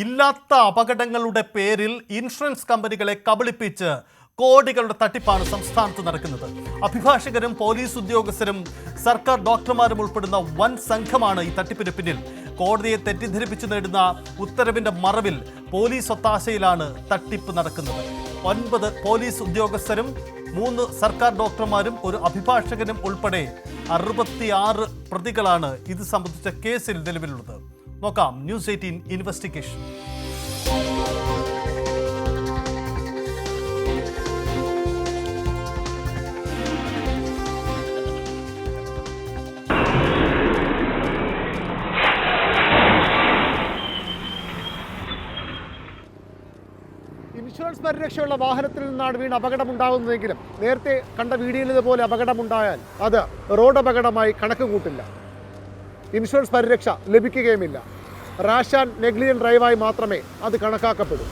ഇല്ലാത്ത അപകടങ്ങളുടെ പേരിൽ ഇൻഷുറൻസ് കമ്പനികളെ കബളിപ്പിച്ച് കോടികളുടെ തട്ടിപ്പാണ് സംസ്ഥാനത്ത് നടക്കുന്നത്. അഭിഭാഷകരും പോലീസ് ഉദ്യോഗസ്ഥരും സർക്കാർ ഡോക്ടർമാരും ഉൾപ്പെടുന്ന വൻ സംഘമാണ് ഈ തട്ടിപ്പിന് പിന്നിൽ. കോടതിയെ തെറ്റിദ്ധരിപ്പിച്ചു നേടുന്ന ഉത്തരവിന്റെ മറവിൽ പോലീസ് ഒത്താശയിലാണ് തട്ടിപ്പ് നടക്കുന്നത്. 9 പോലീസ് ഉദ്യോഗസ്ഥരും 3 സർക്കാർ ഡോക്ടർമാരും ഒരു അഭിഭാഷകനും ഉൾപ്പെടെ 66 പ്രതികളാണ് ഇത് സംബന്ധിച്ച കേസിൽ നിലവിലുള്ളത്. നോക്കാം ന്യൂസ് 18 ഇൻവെസ്റ്റിഗേഷൻ. ഇൻഷുറൻസ് പരിരക്ഷയുള്ള വാഹനത്തിൽ നിന്നാണ് വീണ് അപകടമുണ്ടാകുന്നതെങ്കിലും നേരത്തെ കണ്ട വീഡിയോയിലേതുപോലെ അപകടമുണ്ടായാൽ അത് റോഡ് അപകടമായി കണക്ക് കൂട്ടില്ല. ഇൻഷുറൻസ് പരിരക്ഷ ലഭിക്കുകയുമില്ല. റാഷ് ആൻഡ് നെഗ്ലിജന്റ് ഡ്രൈവായി മാത്രമേ അത് കണക്കാക്കപ്പെടൂ.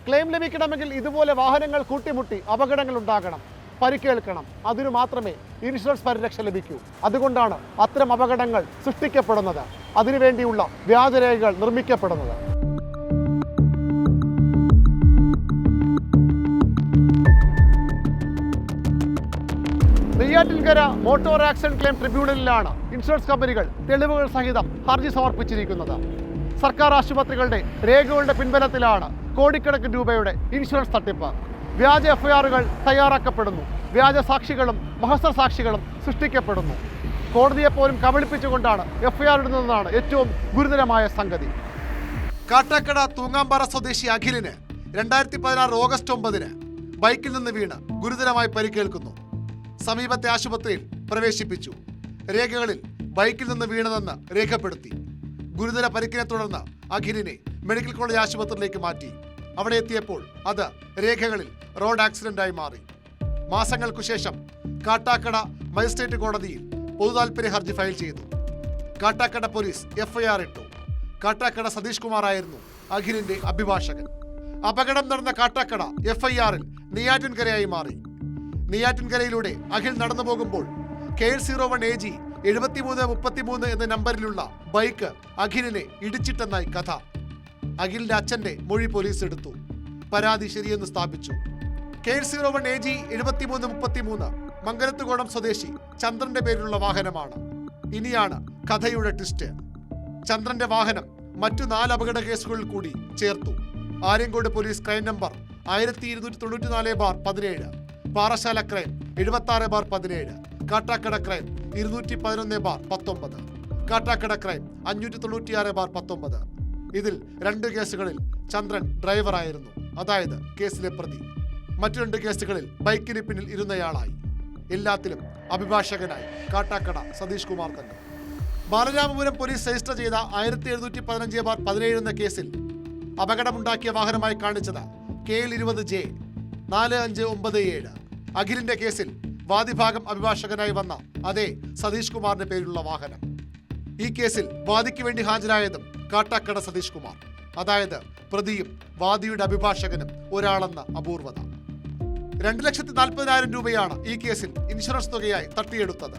ക്ലെയിം ലഭിക്കണമെങ്കിൽ ഇതുപോലെ വാഹനങ്ങൾ കൂട്ടിമുട്ടി അപകടങ്ങൾ ഉണ്ടാകണം, പരിക്കേൽക്കണം. അതിനു മാത്രമേ ഇൻഷുറൻസ് പരിരക്ഷ ലഭിക്കൂ. അതുകൊണ്ടാണ് അത്തരം അപകടങ്ങൾ സൃഷ്ടിക്കപ്പെടുന്നത്, അതിനുവേണ്ടിയുള്ള വ്യാജരേഖകൾ നിർമ്മിക്കപ്പെടുന്നത്. നെയ്യാറ്റിൻകര മോട്ടോർ ആക്സിഡന്റ് ക്ലെയിം ട്രിബ്യൂണലിലാണ് ഇൻഷുറൻസ് കമ്പനികൾ തെളിവുകൾ സഹിതം ഹർജി സമർപ്പിച്ചിരിക്കുന്നത്. സർക്കാർ ആശുപത്രികളുടെ രേഖകളുടെ പിൻബലത്തിലാണ് കോടിക്കണക്കിന് രൂപയുടെ ഇൻഷുറൻസ് തട്ടിപ്പ്. വ്യാജ എഫ്ഐആറുകൾ തയ്യാറാക്കപ്പെടുന്നു, വ്യാജ സാക്ഷികളും മഹസർ സാക്ഷികളും സൃഷ്ടിക്കപ്പെടുന്നു. കോടതിയെപ്പോലും കബളിപ്പിച്ചുകൊണ്ടാണ് എഫ്ഐആർ ഇടുന്നതെന്നാണ് ഏറ്റവും ഗുരുതരമായ സംഗതി. കാട്ടാക്കട തൂങ്ങാമ്പാറ സ്വദേശി അഖിലിന് 2016 ഓഗസ്റ്റ് 9 ബൈക്കിൽ നിന്ന് വീണ് ഗുരുതരമായി പരിക്കേൽക്കുന്നു. സമീപത്തെ ആശുപത്രിയിൽ പ്രവേശിപ്പിച്ചു. രേഖകളിൽ ബൈക്കിൽ നിന്ന് വീണതെന്ന് രേഖപ്പെടുത്തി. ഗുരുതര പരിക്കിനെ തുടർന്ന് അഖിലിനെ മെഡിക്കൽ കോളേജ് ആശുപത്രിയിലേക്ക് മാറ്റി. അവിടെ എത്തിയപ്പോൾ അത് രേഖകളിൽ റോഡ് ആക്സിഡന്റായി മാറി. മാസങ്ങൾക്കു ശേഷം കാട്ടാക്കട മജിസ്ട്രേറ്റ് കോടതിയിൽ പൊതുതാൽപര്യ ഹർജി ഫയൽ ചെയ്തു. കാട്ടാക്കട പോലീസ് എഫ്ഐആർ ഇട്ടു. കാട്ടാക്കട സതീഷ് കുമാറായിരുന്നു അഖിലിന്റെ അഭിഭാഷകൻ. അപകടം നടന്ന കാട്ടാക്കട എഫ്ഐആറിൽ നെയ്യാറ്റിൻകരയായി മാറി. നെയ്യാറ്റിൻകരയിലൂടെ അഖിൽ നടന്നു പോകുമ്പോൾ KL01 AG 7333 എന്ന നമ്പറിലുള്ള ബൈക്ക് അഖിലിനെ ഇടിച്ചിട്ടെന്നായി കഥ. അഖിലിന്റെ അച്ഛന്റെ മൊഴി പോലീസ് എടുത്തു. പരാതി ശരിയെന്ന് സ്ഥാപിച്ചു. KL01 AG 7333 മംഗലത്തുകോണം സ്വദേശി ചന്ദ്രന്റെ പേരിലുള്ള വാഹനമാണ്. ഇനിയാണ് കഥയുടെ ട്വിസ്റ്റ്. ചന്ദ്രന്റെ വാഹനം മറ്റു 4 അപകട കേസുകളിൽ കൂടി ചേർത്തു. Aryankode police crime number 1294/17, Parassala crime 76/17, Kattakada crime 211/19, Kattakada crime 596/19. ഇതിൽ 2 കേസുകളിൽ ചന്ദ്രൻ ഡ്രൈവറായിരുന്നു, അതായത് കേസിലെ പ്രതി. മറ്റു 2 കേസുകളിൽ ബൈക്കിന് പിന്നിൽ ഇരുന്നയാളായി. എല്ലാത്തിലും അഭിഭാഷകനായി കാട്ടാക്കട സതീഷ് കുമാർ തന്നെ. ബാലരാമപുരം പോലീസ് രജിസ്റ്റർ ചെയ്ത 1715/17 എന്ന കേസിൽ അപകടമുണ്ടാക്കിയ വാഹനമായി കാണിച്ചത് KL20J 4597. അഖിലിന്റെ കേസിൽ വാദിഭാഗം അഭിഭാഷകനായി വന്ന അതേ സതീഷ് കുമാറിന്റെ പേരിലുള്ള വാഹനം. ഈ കേസിൽ വാദിക്ക് വേണ്ടി ഹാജരായതും കാട്ടാക്കട സതീഷ് കുമാർ, അതായത് പ്രതിയും വാദിയുടെ അഭിഭാഷകനും ഒരാളെന്ന അപൂർവത. 2,40,000 രൂപയാണ് ഈ കേസിൽ ഇൻഷുറൻസ് തുകയായി തട്ടിയെടുത്തത്.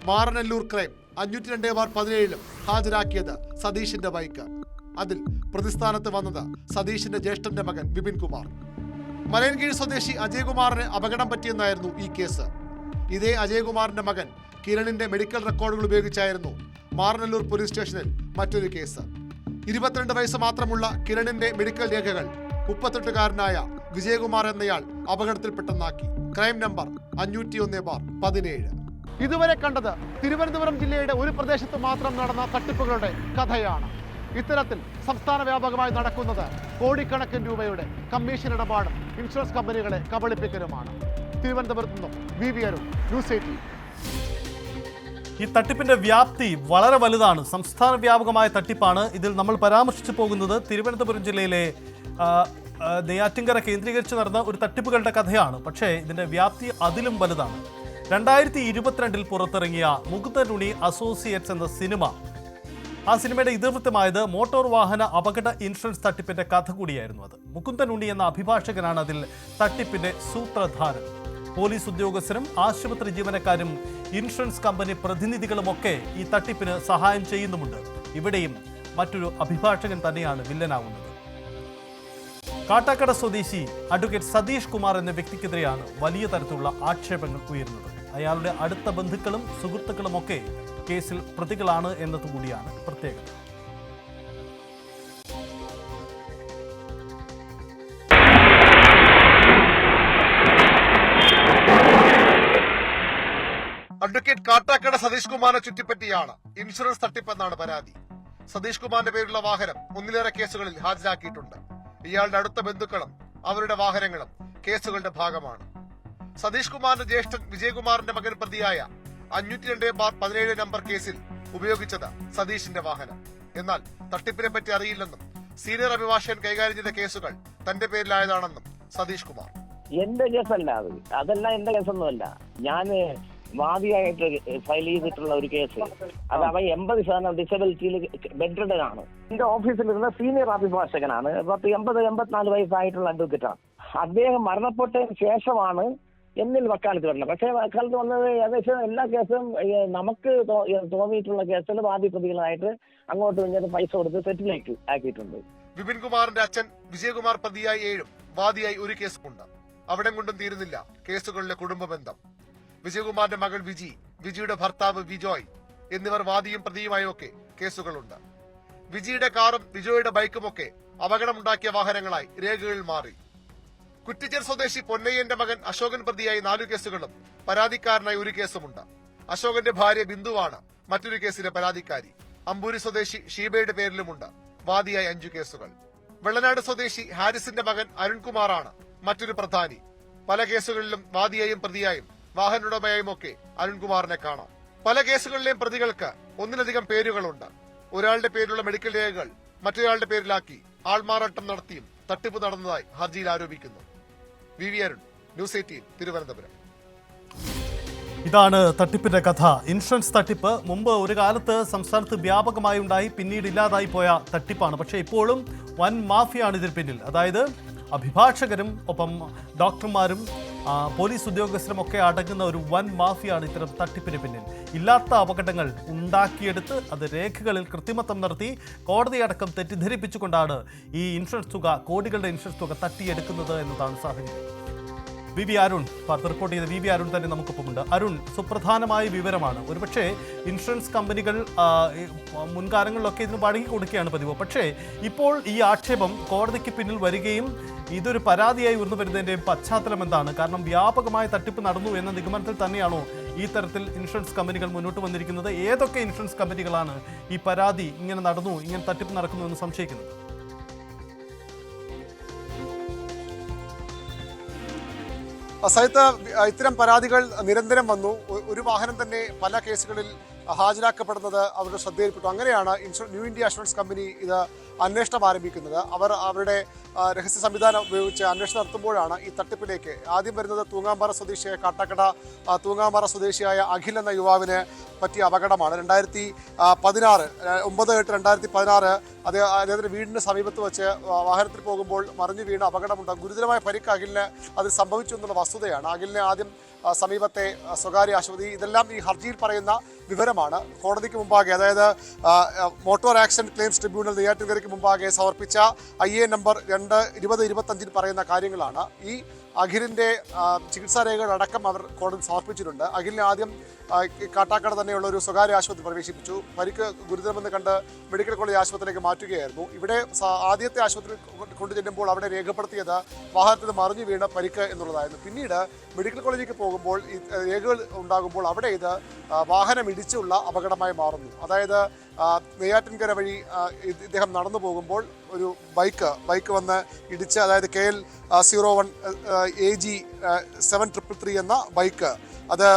മാറനല്ലൂർ ക്രൈം 502/17 ഹാജരാക്കിയത് സതീഷിന്റെ ബൈക്ക്. അതിൽ പ്രതിസ്ഥാനത്ത് വന്നത് സതീഷിന്റെ ജ്യേഷ്ഠന്റെ മകൻ വിപിൻ കുമാർ. മലയൻകീഴ് സ്വദേശി അജയകുമാറിന് അപകടം പറ്റിയെന്നായിരുന്നു ഈ കേസ്. ഇതേ അജയകുമാറിന്റെ മകൻ കിരണിന്റെ മെഡിക്കൽ റെക്കോർഡുകൾ ഉപയോഗിച്ചായിരുന്നു മാറനല്ലൂർ പോലീസ് സ്റ്റേഷനിൽ മറ്റൊരു കേസ്. 22 വയസ്സ് മാത്രമുള്ള കിരണിന്റെ മെഡിക്കൽ രേഖകൾ 38-കാരനായ വിജയകുമാർ എന്നയാൾ അപകടത്തിൽപ്പെട്ടെന്നാക്കി. Crime number 501/17. ഇതുവരെ കണ്ടത് തിരുവനന്തപുരം ജില്ലയുടെ ഒരു പ്രദേശത്ത് മാത്രം നടന്ന തട്ടിപ്പുകളുടെ കഥയാണ്. ഇത്തരത്തിൽ സംസ്ഥാന വ്യാപകമായി നടക്കുന്നത് കോടിക്കണക്കിന് രൂപയുടെ കമ്മീഷൻ ഇടപാടും ഇൻഷുറൻസ് കമ്പനികളെ കബളിപ്പിക്കലുമാണ്. തിരുവനന്തപുരത്ത് നിന്നും VV അരുൺ, ന്യൂസ് 18. ഈ തട്ടിപ്പിന്റെ വ്യാപ്തി വളരെ വലുതാണ്. സംസ്ഥാന വ്യാപകമായ തട്ടിപ്പാണ്. ഇതിൽ നമ്മൾ പരാമർശിച്ചു പോകുന്നത് തിരുവനന്തപുരം ജില്ലയിലെ നെയ്യാറ്റിൻകര കേന്ദ്രീകരിച്ച് നടന്ന ഒരു തട്ടിപ്പുകളുടെ കഥയാണ്. പക്ഷേ ഇതിന്റെ വ്യാപ്തി അതിലും വലുതാണ്. 2022 പുറത്തിറങ്ങിയ മുകുന്ദൻ ഉണ്ണി അസോസിയേറ്റ്സ് എന്ന സിനിമ, ആ സിനിമയുടെ ഇതിവൃത്തമായത് മോട്ടോർ വാഹന അപകട ഇൻഷുറൻസ് തട്ടിപ്പിന്റെ കഥ കൂടിയായിരുന്നു. അത് മുകുന്ദൻ ഉണ്ണി എന്ന അഭിഭാഷകനാണ് അതിൽ തട്ടിപ്പിന്റെ സൂത്രധാരൻ. പോലീസ് ഉദ്യോഗസ്ഥരും ആശുപത്രി ജീവനക്കാരും ഇൻഷുറൻസ് കമ്പനി പ്രതിനിധികളുമൊക്കെ ഈ തട്ടിപ്പിന് സഹായം ചെയ്യുന്നുമുണ്ട്. ഇവിടെയും മറ്റൊരു അഭിഭാഷകൻ തന്നെയാണ് വില്ലനാവുന്നത്. കാട്ടാക്കട സ്വദേശി അഡ്വക്കേറ്റ് സതീഷ് കുമാർ എന്ന വ്യക്തിക്കെതിരെയാണ് വലിയ തരത്തിലുള്ള ആക്ഷേപങ്ങൾ ഉയരുന്നത്. അയാളുടെ അടുത്ത ബന്ധുക്കളും സുഹൃത്തുക്കളുമൊക്കെ കേസിൽ പ്രതികളാണ് എന്നതുകൂടിയാണ് പ്രത്യേകത. അഡ്വക്കേറ്റ് കാട്ടാക്കട സതീഷ് കുമാറിനെ ചുറ്റിപ്പറ്റിയാണ് ഇൻഷുറൻസ് തട്ടിപ്പെന്നാണ് പരാതി. സതീഷ് കുമാറിന്റെ പേരിലുള്ള വാഹനം ഒന്നിലേറെ കേസുകളിൽ ഹാജരാക്കിയിട്ടുണ്ട്. ഇയാളുടെ അടുത്ത ബന്ധുക്കളും അവരുടെ വാഹനങ്ങളും കേസുകളുടെ ഭാഗമാണ്. സതീഷ് കുമാറിന്റെ ജ്യേഷ്ഠൻ വിജയകുമാറിന്റെ മകൻ പ്രതിയായ 502/17 നമ്പർ കേസിൽ ഉപയോഗിച്ചത് സതീഷിന്റെ വാഹനം. എന്നാൽ തട്ടിപ്പിനെ പറ്റി അറിയില്ലെന്നും സീനിയർ അഭിഭാഷകൻ കൈകാര്യം ചെയ്ത കേസുകൾ തന്റെ പേരിലായതാണെന്നും സതീഷ് കുമാർ. എന്റെ കേസല്ല അതല്ല എന്റെ കേസൊന്നുമല്ല. ഞാന് വാദിയായിട്ട് ഫയൽ ചെയ്തിട്ടുള്ള ഒരു കേസ്, അത് അവൻ 80% ഡിസബിലിറ്റിയിൽ ബെഡ്രിഡനാണ്. എന്റെ ഓഫീസിലിരുന്ന സീനിയർ അഭിഭാഷകനാണ്. 80-84 വയസ്സായിട്ടുള്ള അഡ്വക്കേറ്റാണ്. അദ്ദേഹം മരണപ്പെട്ടതിന് ശേഷമാണ് എന്നിൽ വക്കാലത്ത് വരുന്നത്. പക്ഷേ വക്കാലത്ത് വന്നത് ഏകദേശം എല്ലാ കേസും നമുക്ക് തോന്നിയിട്ടുള്ള കേസുകൾ വാദി പ്രതികളായിട്ട് അങ്ങോട്ടും ഇങ്ങോട്ടും പൈസ കൊടുത്ത് സെറ്റിലേക്ക് ആക്കിയിട്ടുണ്ട്. വിപിൻ കുമാറിന്റെ അച്ഛൻ വിജയകുമാർ പ്രതിയായി 7 വാദിയായി 1 കേസുമുണ്ട്. അവിടെ കൊണ്ടും തീരുന്നില്ല കേസുകളിലെ കുടുംബ ബന്ധം. വിജയകുമാറിന്റെ മകൾ വിജിയുടെ ഭർത്താവ് വിജോയ് എന്നിവർ വാദിയും പ്രതിയുമായും ഒക്കെ കേസുകളുണ്ട്. വിജിയുടെ കാറും വിജോയുടെ ബൈക്കുമൊക്കെ അപകടമുണ്ടാക്കിയ വാഹനങ്ങളായി രേഖകളിൽ മാറി. കുറ്റിച്ചേർ സ്വദേശി പൊന്നയ്യന്റെ മകൻ അശോകൻ പ്രതിയായി 4 കേസുകളും പരാതിക്കാരനായി 1 കേസുമുണ്ട്. അശോകന്റെ ഭാര്യ ബിന്ദുവാണ് മറ്റൊരു കേസിലെ പരാതിക്കാരി. അമ്പൂരി സ്വദേശി ഷീബയുടെ പേരിലുമുണ്ട് വാദിയായി 5 കേസുകൾ. വെള്ളനാട് സ്വദേശി ഹാരിസിന്റെ മകൻ അരുൺകുമാറാണ് മറ്റൊരു പ്രധാനി. പല കേസുകളിലും വാദിയായും പ്രതിയായും വാഹനോടമയായും ഒക്കെ അരുൺകുമാറിനെ കാണാം. പല കേസുകളിലെയും പ്രതികൾക്ക് ഒന്നിലധികം പേരുകളുണ്ട്. ഒരാളുടെ പേരിലുള്ള മെഡിക്കൽ രേഖകൾ മറ്റൊരാളുടെ പേരിലാക്കി ആൾമാറാട്ടം നടത്തിയും തട്ടിപ്പ് നടന്നതായി ഹർജിയിൽ ആരോപിക്കുന്നു. V Arun, news 18, Thiruvananthapuram. ഇതാണ് തട്ടിപ്പിന്റെ കഥ. ഇൻഷുറൻസ് തട്ടിപ്പ് മുമ്പ് ഒരു കാലത്ത് സംസ്ഥാനത്ത് വ്യാപകമായി ഉണ്ടായി, പിന്നീട് ഇല്ലാതായി പോയ തട്ടിപ്പാണ്. പക്ഷേ ഇപ്പോഴും വൻ മാഫിയാണ് ഇതിന് പിന്നിൽ. അതായത് അഭിഭാഷകരും ഒപ്പം ഡോക്ടർമാരും പോലീസ് ഉദ്യോഗസ്ഥരും ഒക്കെ അടങ്ങുന്ന ഒരു വൻ മാഫിയാണ് ഇത്തരം തട്ടിപ്പിന് പിന്നിൽ. ഇല്ലാത്ത അപകടങ്ങൾ ഉണ്ടാക്കിയെടുത്ത് അത് രേഖകളിൽ കൃത്രിമത്വം നടത്തി കോടതിയടക്കം തെറ്റിദ്ധരിപ്പിച്ചുകൊണ്ടാണ് ഈ ഇൻഷുറൻസ് തുക, കോടികളുടെ ഇൻഷുറൻസ് തുക തട്ടിയെടുക്കുന്നത് എന്നതാണ് സാഹചര്യം. വി അരുൺ റിപ്പോർട്ട് ചെയ്ത വി അരുൺ തന്നെ നമുക്കൊപ്പമുണ്ട്. അരുൺ, സുപ്രധാനമായ വിവരമാണ്. ഒരുപക്ഷെ ഇൻഷുറൻസ് കമ്പനികൾ മുൻകാലങ്ങളിലൊക്കെ ഇതിന് വഴങ്ങി കൊടുക്കുകയാണ് പതിവ്. പക്ഷേ ഇപ്പോൾ ഈ ആക്ഷേപം കോടതിക്ക് പിന്നിൽ വരികയും ഇതൊരു പരാതിയായി ഉയർന്നു വരുന്നതിൻ്റെയും പശ്ചാത്തലം എന്താണ്? കാരണം വ്യാപകമായ തട്ടിപ്പ് നടന്നു എന്ന നിഗമനത്തിൽ തന്നെയാണോ ഈ തരത്തിൽ ഇൻഷുറൻസ് കമ്പനികൾ മുന്നോട്ട് വന്നിരിക്കുന്നത്? ഏതൊക്കെ ഇൻഷുറൻസ് കമ്പനികളാണ് ഈ പരാതി ഇങ്ങനെ നടന്നു, ഇങ്ങനെ തട്ടിപ്പ് നടക്കുന്നു എന്ന് സംശയിക്കുന്നത്? സഹിത്ത് ഇത്തരം പരാതികൾ നിരന്തരം വന്നു. ഒരു വാഹനം തന്നെ പല കേസുകളിൽ ഹാജരാക്കപ്പെടുന്നത് അവരുടെ ശ്രദ്ധയിൽപ്പെട്ടു. അങ്ങനെയാണ് ന്യൂ ഇന്ത്യ അഷുറൻസ് കമ്പനി ഇത് അന്വേഷണം ആരംഭിക്കുന്നത്. അവർ അവരുടെ രഹസ്യ സംവിധാനം ഉപയോഗിച്ച് അന്വേഷണം നടത്തുമ്പോഴാണ് ഈ തട്ടിപ്പിലേക്ക് ആദ്യം വരുന്നത്. തൂങ്ങാമ്പാറ സ്വദേശിയായ കാട്ടാക്കട തൂങ്ങാമ്പാറ സ്വദേശിയായ അഖിൽ എന്ന യുവാവിന് പറ്റിയ അപകടമാണ്. 9/8/2016 അദ്ദേഹത്തിന്റെ വീടിന് സമീപത്ത് വെച്ച് വാഹനത്തിൽ പോകുമ്പോൾ മറിഞ്ഞു വീണ് അപകടമുണ്ട്. ഗുരുതരമായ പരിക്ക് അഖിലിന് അത് സംഭവിച്ചു എന്നുള്ള വസ്തുതയാണ്. അഖിലിനെ ആദ്യം സമീപത്തെ സ്വകാര്യ ആശുപത്രി, ഇതെല്ലാം ഈ ഹർജിയിൽ പറയുന്ന വിവരമാണ്. കോടതിക്ക് മുമ്പാകെ, അതായത് മോട്ടോർ ആക്സിഡന്റ് ക്ലെയിംസ് ട്രിബ്യൂണൽ നെയ്യാറ്റിൻകരയ്ക്ക് മുമ്പാകെ സമർപ്പിച്ച IA നമ്പർ 2/2025 പറയുന്ന കാര്യങ്ങളാണ്. ഈ അഖിലിൻ്റെ ചികിത്സാ രേഖകളടക്കം അവർ കോടതി സമർപ്പിച്ചിട്ടുണ്ട്. അഖിലിനെ ആദ്യം കാട്ടാക്കട തന്നെയുള്ള ഒരു സ്വകാര്യ ആശുപത്രി പ്രവേശിപ്പിച്ചു. പരിക്ക് ഗുരുതരമെന്ന് കണ്ട് മെഡിക്കൽ കോളേജ് ആശുപത്രിയിലേക്ക് മാറ്റുകയായിരുന്നു. ഇവിടെ ആദ്യത്തെ ആശുപത്രി കൊണ്ടുചെല്ലുമ്പോൾ അവിടെ രേഖപ്പെടുത്തിയത് വാഹനത്തിൽ മറിഞ്ഞു വീണ പരിക്ക് എന്നുള്ളതായിരുന്നു. പിന്നീട് മെഡിക്കൽ കോളേജിലേക്ക് പോകുമ്പോൾ ഈ രേഖകൾ ഉണ്ടാകുമ്പോൾ അവിടെ ഇത് വാഹനം ഇടിച്ചുള്ള അപകടമായി മാറുന്നു. അതായത് നെയ്യാറ്റിൻകര വഴി ഇദ്ദേഹം നടന്നു പോകുമ്പോൾ ഒരു ബൈക്ക് വന്ന് ഇടിച്ച്, അതായത് KL 01 AG 7333 എന്ന ബൈക്ക്, അത്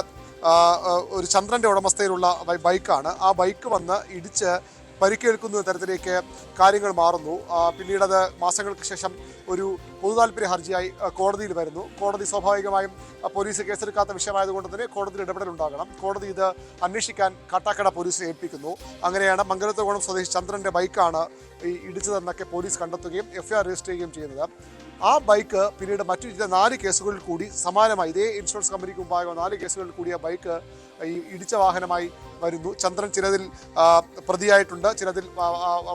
ഒരു ചന്ദ്രൻ്റെ ഉടമസ്ഥയിലുള്ള ബൈക്കാണ്. ആ ബൈക്ക് വന്ന് ഇടിച്ച് പരിക്കേൽക്കുന്ന തരത്തിലേക്ക് കാര്യങ്ങൾ മാറുന്നു. പിന്നീട് അത് മാസങ്ങൾക്ക് ശേഷം ഒരു പൊതുതാൽപര്യ ഹർജിയായി കോടതിയിൽ വരുന്നു. കോടതി സ്വാഭാവികമായും പോലീസ് കേസെടുക്കാത്ത വിഷയമായതുകൊണ്ട് തന്നെ കോടതിയിൽ ഇടപെടലുണ്ടാകണം. കോടതി ഇത് അന്വേഷിക്കാൻ കാട്ടാക്കട പോലീസിനെ ഏൽപ്പിക്കുന്നു. അങ്ങനെയാണ് മംഗലത്തുകോണം സ്വദേശി ചന്ദ്രൻ്റെ ബൈക്കാണ് ഈ ഇടിച്ചതെന്നൊക്കെ പോലീസ് കണ്ടെത്തുകയും FIR രജിസ്റ്റർ ചെയ്യുകയും ചെയ്യുന്നത്. ആ ബൈക്ക് പിന്നീട് മറ്റു ചില 4 കേസുകളിൽ കൂടി സമാനമായി ഇതേ ഇൻഷുറൻസ് കമ്പനിക്ക് മുമ്പാകെ 4 കേസുകളിൽ കൂടി ആ ബൈക്ക് ഈ ഇടിച്ച വാഹനമായി വരുന്നു. ചന്ദ്രൻ ചിലതിൽ പ്രതിയായിട്ടുണ്ട്, ചിലതിൽ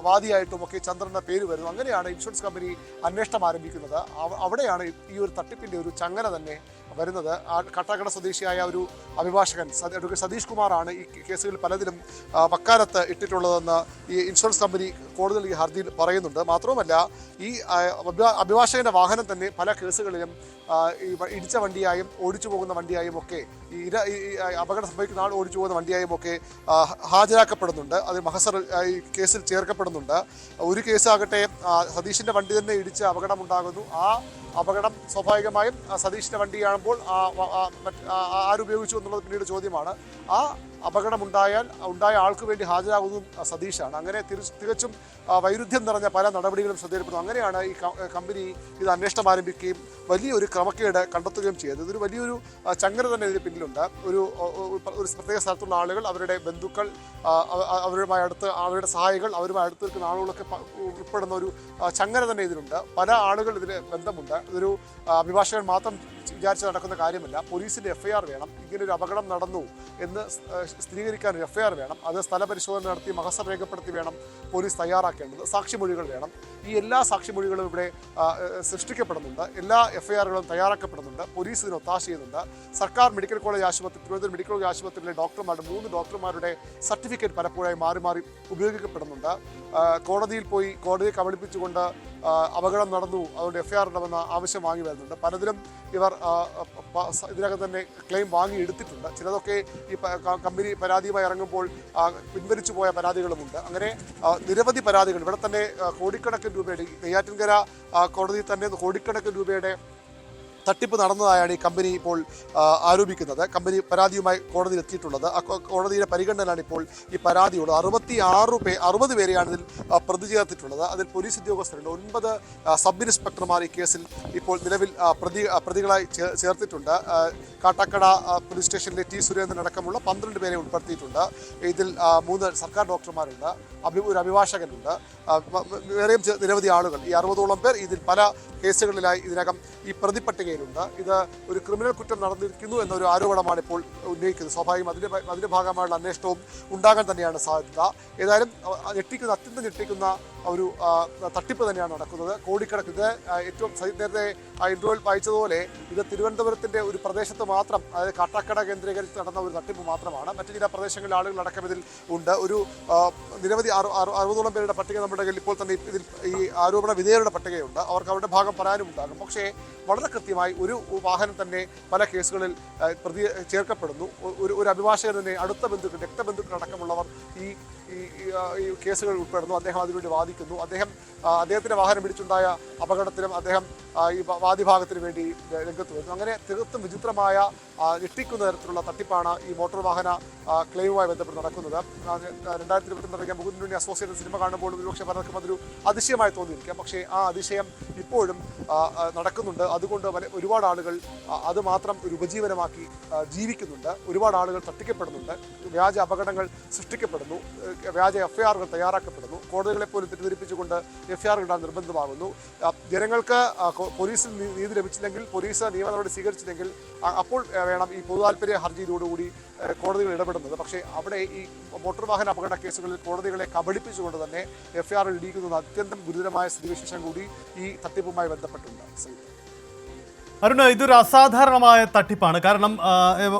വാദിയായിട്ടും ഒക്കെ ചന്ദ്രൻ്റെ പേര് വരുന്നു. അങ്ങനെയാണ് ഇൻഷുറൻസ് കമ്പനി അന്വേഷണം ആരംഭിക്കുന്നത്. അവിടെയാണ് ഈ ഒരു തട്ടിപ്പിൻ്റെ ഒരു ചങ്ങല തന്നെ വരുന്നത്. കാട്ടാക്കട സ്വദേശിയായ ഒരു അഭിഭാഷകൻ അഡ്വക്കേറ്റ് സതീഷ് കുമാറാണ് ഈ കേസുകളിൽ പലതിലും വക്കാലത്ത് ഇട്ടിട്ടുള്ളതെന്ന് ഈ ഇൻഷുറൻസ് കമ്പനി കോടതിയിൽ ഈ ഹർജിയിൽ പറയുന്നുണ്ട്. മാത്രവുമല്ല ഈ അഭിഭാഷകന്റെ വാഹനം തന്നെ പല കേസുകളിലും ഇടിച്ച വണ്ടിയായും ഓടിച്ചു പോകുന്ന വണ്ടിയായും ഒക്കെ ഈ അപകടം സംഭവിക്കുന്ന ആൾ ഓടിച്ചു പോകുന്ന വണ്ടിയായും ഒക്കെ ഹാജരാക്കപ്പെടുന്നുണ്ട്. അത് മഹസർ ഈ കേസിൽ ചേർക്കപ്പെടുന്നുണ്ട്. ഒരു കേസാകട്ടെ സതീഷിന്റെ വണ്ടി തന്നെ ഇടിച്ച് അപകടമുണ്ടാകുന്നു. ആ അപകടം സ്വാഭാവികമായും സതീഷിന്റെ വണ്ടിയാകുമ്പോൾ ആരുപയോഗിച്ചു എന്നുള്ളത് പിന്നീട് ചോദ്യമാണ്. ആ ഉണ്ടായ ആൾക്ക് വേണ്ടി ഹാജരാകുന്നു സതീഷാണ്. അങ്ങനെ തികച്ചും വൈരുദ്ധ്യം നിറഞ്ഞ പല നടപടികളും ശ്രദ്ധയിൽപ്പെടുന്നു. അങ്ങനെയാണ് ഈ കമ്പനി ഇത് അന്വേഷണം ആരംഭിക്കുകയും വലിയൊരു ക്രമക്കേട് കണ്ടെത്തുകയും ചെയ്തത്. ഇതൊരു വലിയൊരു ചങ്ങല തന്നെ ഇതിന് പിന്നിലുണ്ട്. ഒരു പ്രത്യേക സ്ഥലത്തുള്ള ആളുകൾ, അവരുടെ ബന്ധുക്കൾ, അവരുടെ സഹായികൾ, അവരുമായി അടുത്ത് നിൽക്കുന്ന ആളുകളൊക്കെ ഉൾപ്പെടുന്ന ഒരു ചങ്ങല തന്നെ ഇതിലുണ്ട്. പല ആളുകൾ ഇതിന് ബന്ധമുണ്ട്. ഇതൊരു അഭിഭാഷകൻ മാത്രം വിചാരിച്ച് നടക്കുന്ന കാര്യമല്ല. പോലീസിൻ്റെ FIR വേണം. ഇങ്ങനൊരു അപകടം നടന്നു എന്ന് സ്ഥിരീകരിക്കാൻ ഒരു FIR വേണം. അത് സ്ഥലപരിശോധന നടത്തി മഹസർ രേഖപ്പെടുത്തി വേണം പോലീസ് തയ്യാറാക്കേണ്ടത്. സാക്ഷിമൊഴികൾ വേണം. ഈ എല്ലാ സാക്ഷിമൊഴികളും ഇവിടെ സൃഷ്ടിക്കപ്പെടുന്നുണ്ട്. എല്ലാ FIRകളും തയ്യാറാക്കപ്പെടുന്നുണ്ട്. പോലീസ് ഇതിന് ഒത്താശ ചെയ്യുന്നുണ്ട്. സർക്കാർ മെഡിക്കൽ കോളേജ് ആശുപത്രി, തിരുവനന്തപുരം മെഡിക്കൽ കോളേജ് ആശുപത്രിയിലെ ഡോക്ടർമാരുടെ 3 ഡോക്ടർമാരുടെ സർട്ടിഫിക്കറ്റ് പലപ്പോഴായി മാറി മാറി ഉപയോഗിക്കപ്പെടുന്നുണ്ട്. കോടതിയെ കബളിപ്പിച്ചുകൊണ്ട് അപകടം നടന്നു, അതുകൊണ്ട് FIR ഇടണമെന്ന ആവശ്യം വാങ്ങി വരുന്നുണ്ട്. പലതിലും ഇവർ ഇതിനകം തന്നെ ക്ലെയിം വാങ്ങി എടുത്തിട്ടുണ്ട്. ചിലതൊക്കെ ഈ കമ്പനി പരാതിയുമായി ഇറങ്ങുമ്പോൾ പിൻവലിച്ചു പോയ പരാതികളുമുണ്ട്. അങ്ങനെ നിരവധി പരാതികൾ ഇവിടെ തന്നെ കോടിക്കണക്കിന് രൂപയുടെ നെയ്യാറ്റിൻകര കോടതിയിൽ തന്നെ കോടിക്കണക്കിന് രൂപയുടെ തട്ടിപ്പ് നടന്നതായാണ് ഈ കമ്പനി ഇപ്പോൾ ആരോപിക്കുന്നത്. കമ്പനി പരാതിയുമായി കോടതിയിൽ എത്തിയിട്ടുള്ളത്. കോടതിയുടെ പരിഗണനയിലാണ് ഇപ്പോൾ ഈ പരാതിയുള്ളത്. 60 പേരെയാണ് ഇതിൽ പ്രതി ചേർത്തിട്ടുള്ളത്. അതിൽ പോലീസ് ഉദ്യോഗസ്ഥരുണ്ട്. 9 സബ് ഇൻസ്പെക്ടർമാർ ഈ കേസിൽ ഇപ്പോൾ നിലവിൽ പ്രതികളായി ചേർത്തിട്ടുണ്ട്. കാട്ടാക്കട പോലീസ് സ്റ്റേഷനിലെ T സുരേന്ദ്രൻ അടക്കമുള്ള 12 പേരെ ഉൾപ്പെടുത്തിയിട്ടുണ്ട്. ഇതിൽ 3 സർക്കാർ ഡോക്ടർമാരുണ്ട്, ഒരു അഭിഭാഷകനുണ്ട്, വേറെയും നിരവധി ആളുകൾ. ഈ 60ഓളം പേർ ഇതിൽ പല കേസുകളിലായി ഇതിനകം ഈ പ്രതിപട്ടികയിലുണ്ട്. ഇത് ഒരു ക്രിമിനൽ കുറ്റം നടന്നിരിക്കുന്നു എന്നൊരു ആരോപണമാണ് ഇപ്പോൾ ഉന്നയിക്കുന്നത്. സ്വാഭാവികം അതിൻ്റെ ഭാഗമായുള്ള അന്വേഷണവും ഉണ്ടാകാൻ തന്നെയാണ് സാധ്യത. ഏതായാലും അത്യന്തം ഞെട്ടിക്കുന്ന ഒരു തട്ടിപ്പ് തന്നെയാണ് നടക്കുന്നത്. കോടിക്കണക്കിന് ഇത് ഏറ്റവും നേരത്തെ ഇൻട്രോയിൽ വായിച്ചതുപോലെ ഇത് തിരുവനന്തപുരത്തിൻ്റെ ഒരു പ്രദേശത്ത് മാത്രം, അതായത് കാട്ടാക്കട കേന്ദ്രീകരിച്ച് നടന്ന ഒരു തട്ടിപ്പ് മാത്രമാണ്. മറ്റു ചില പ്രദേശങ്ങളിലെ ആളുകൾ അടക്കം ഇതിൽ ഉണ്ട്. ഒരു നിരവധി 60ഓളം പേരുടെ പട്ടിക നമ്മുടെ കയ്യിൽ ഇപ്പോൾ തന്നെ ഈ ആരോപണ വിധേയരുടെ പട്ടികയുണ്ട്. അവർക്ക് അവരുടെ ഭാഗം പറയാനും ഉണ്ടാകും. പക്ഷേ വളരെ കൃത്യമായി ഒരു വാഹനം തന്നെ പല കേസുകളിൽ പ്രതി ചേർക്കപ്പെടുന്നു. ഒരു അഭിഭാഷകൻ തന്നെ അടുത്ത ബന്ധുക്കൾ, രക്തബന്ധുക്കൾ അടക്കമുള്ളവർ ഈ കേസുകൾ ഉൾപ്പെടുന്നു. അദ്ദേഹം അതിനുവേണ്ടി വാദിക്കുന്നു. അദ്ദേഹത്തിൻ്റെ വാഹനം പിടിച്ചുണ്ടായ അപകടത്തിലും അദ്ദേഹം ഈ വാദിഭാഗത്തിന് വേണ്ടി രംഗത്ത് വരുന്നു. അങ്ങനെ തീർത്തും വിചിത്രമായ ഞെട്ടിക്കുന്ന തരത്തിലുള്ള തട്ടിപ്പാണ് ഈ മോട്ടോർ വാഹന ക്ലെയിമുമായി ബന്ധപ്പെട്ട് നടക്കുന്നത്. 2022 മുകുന്ദനുണ്ണി അസോസിയേറ്റഡ് സിനിമ കാണുമ്പോൾ ഒരുപക്ഷെ പലർക്കും അതൊരു അതിശയമായി തോന്നിയിരിക്കാം. പക്ഷേ ആ അതിശയം ഇപ്പോഴും നടക്കുന്നുണ്ട്. അതുകൊണ്ട് ഒരുപാട് ആളുകൾ അത് മാത്രം ഒരു ഉപജീവനമാക്കി ജീവിക്കുന്നുണ്ട്. ഒരുപാട് ആളുകൾ തട്ടിക്കപ്പെടുന്നുണ്ട്. വ്യാജ അപകടങ്ങൾ സൃഷ്ടിക്കപ്പെടുന്നു. വ്യാജ FIRകൾ തയ്യാറാക്കപ്പെടുന്നു. കോടതികളെ പോലും തെറ്റിദ്ധരിപ്പിച്ചുകൊണ്ട് FIR ഇടാൻ നിർബന്ധമാകുന്നു. ജനങ്ങൾക്ക് പോലീസിൽ നീതി ലഭിച്ചില്ലെങ്കിൽ, പോലീസ് നിയമ നടപടി സ്വീകരിച്ചില്ലെങ്കിൽ അപ്പോൾ വേണം ഈ പൊതുതാൽപര്യ ഹർജിയിലോടുകൂടി കോടതികൾ ഇടപെടുന്നത്. പക്ഷേ അവിടെ ഈ മോട്ടോർ വാഹന അപകട കേസുകളിൽ കോടതികളെ കബളിപ്പിച്ചുകൊണ്ട് തന്നെ FIR ഇടിക്കുന്നത് അത്യന്തം ഗുരുതരമായ സ്ഥിതിവിശേഷം കൂടി ഈ തട്ടിപ്പുമായി ബന്ധപ്പെട്ടുണ്ട്. അരുൺ, ഇതൊരു അസാധാരണമായ തട്ടിപ്പാണ്. കാരണം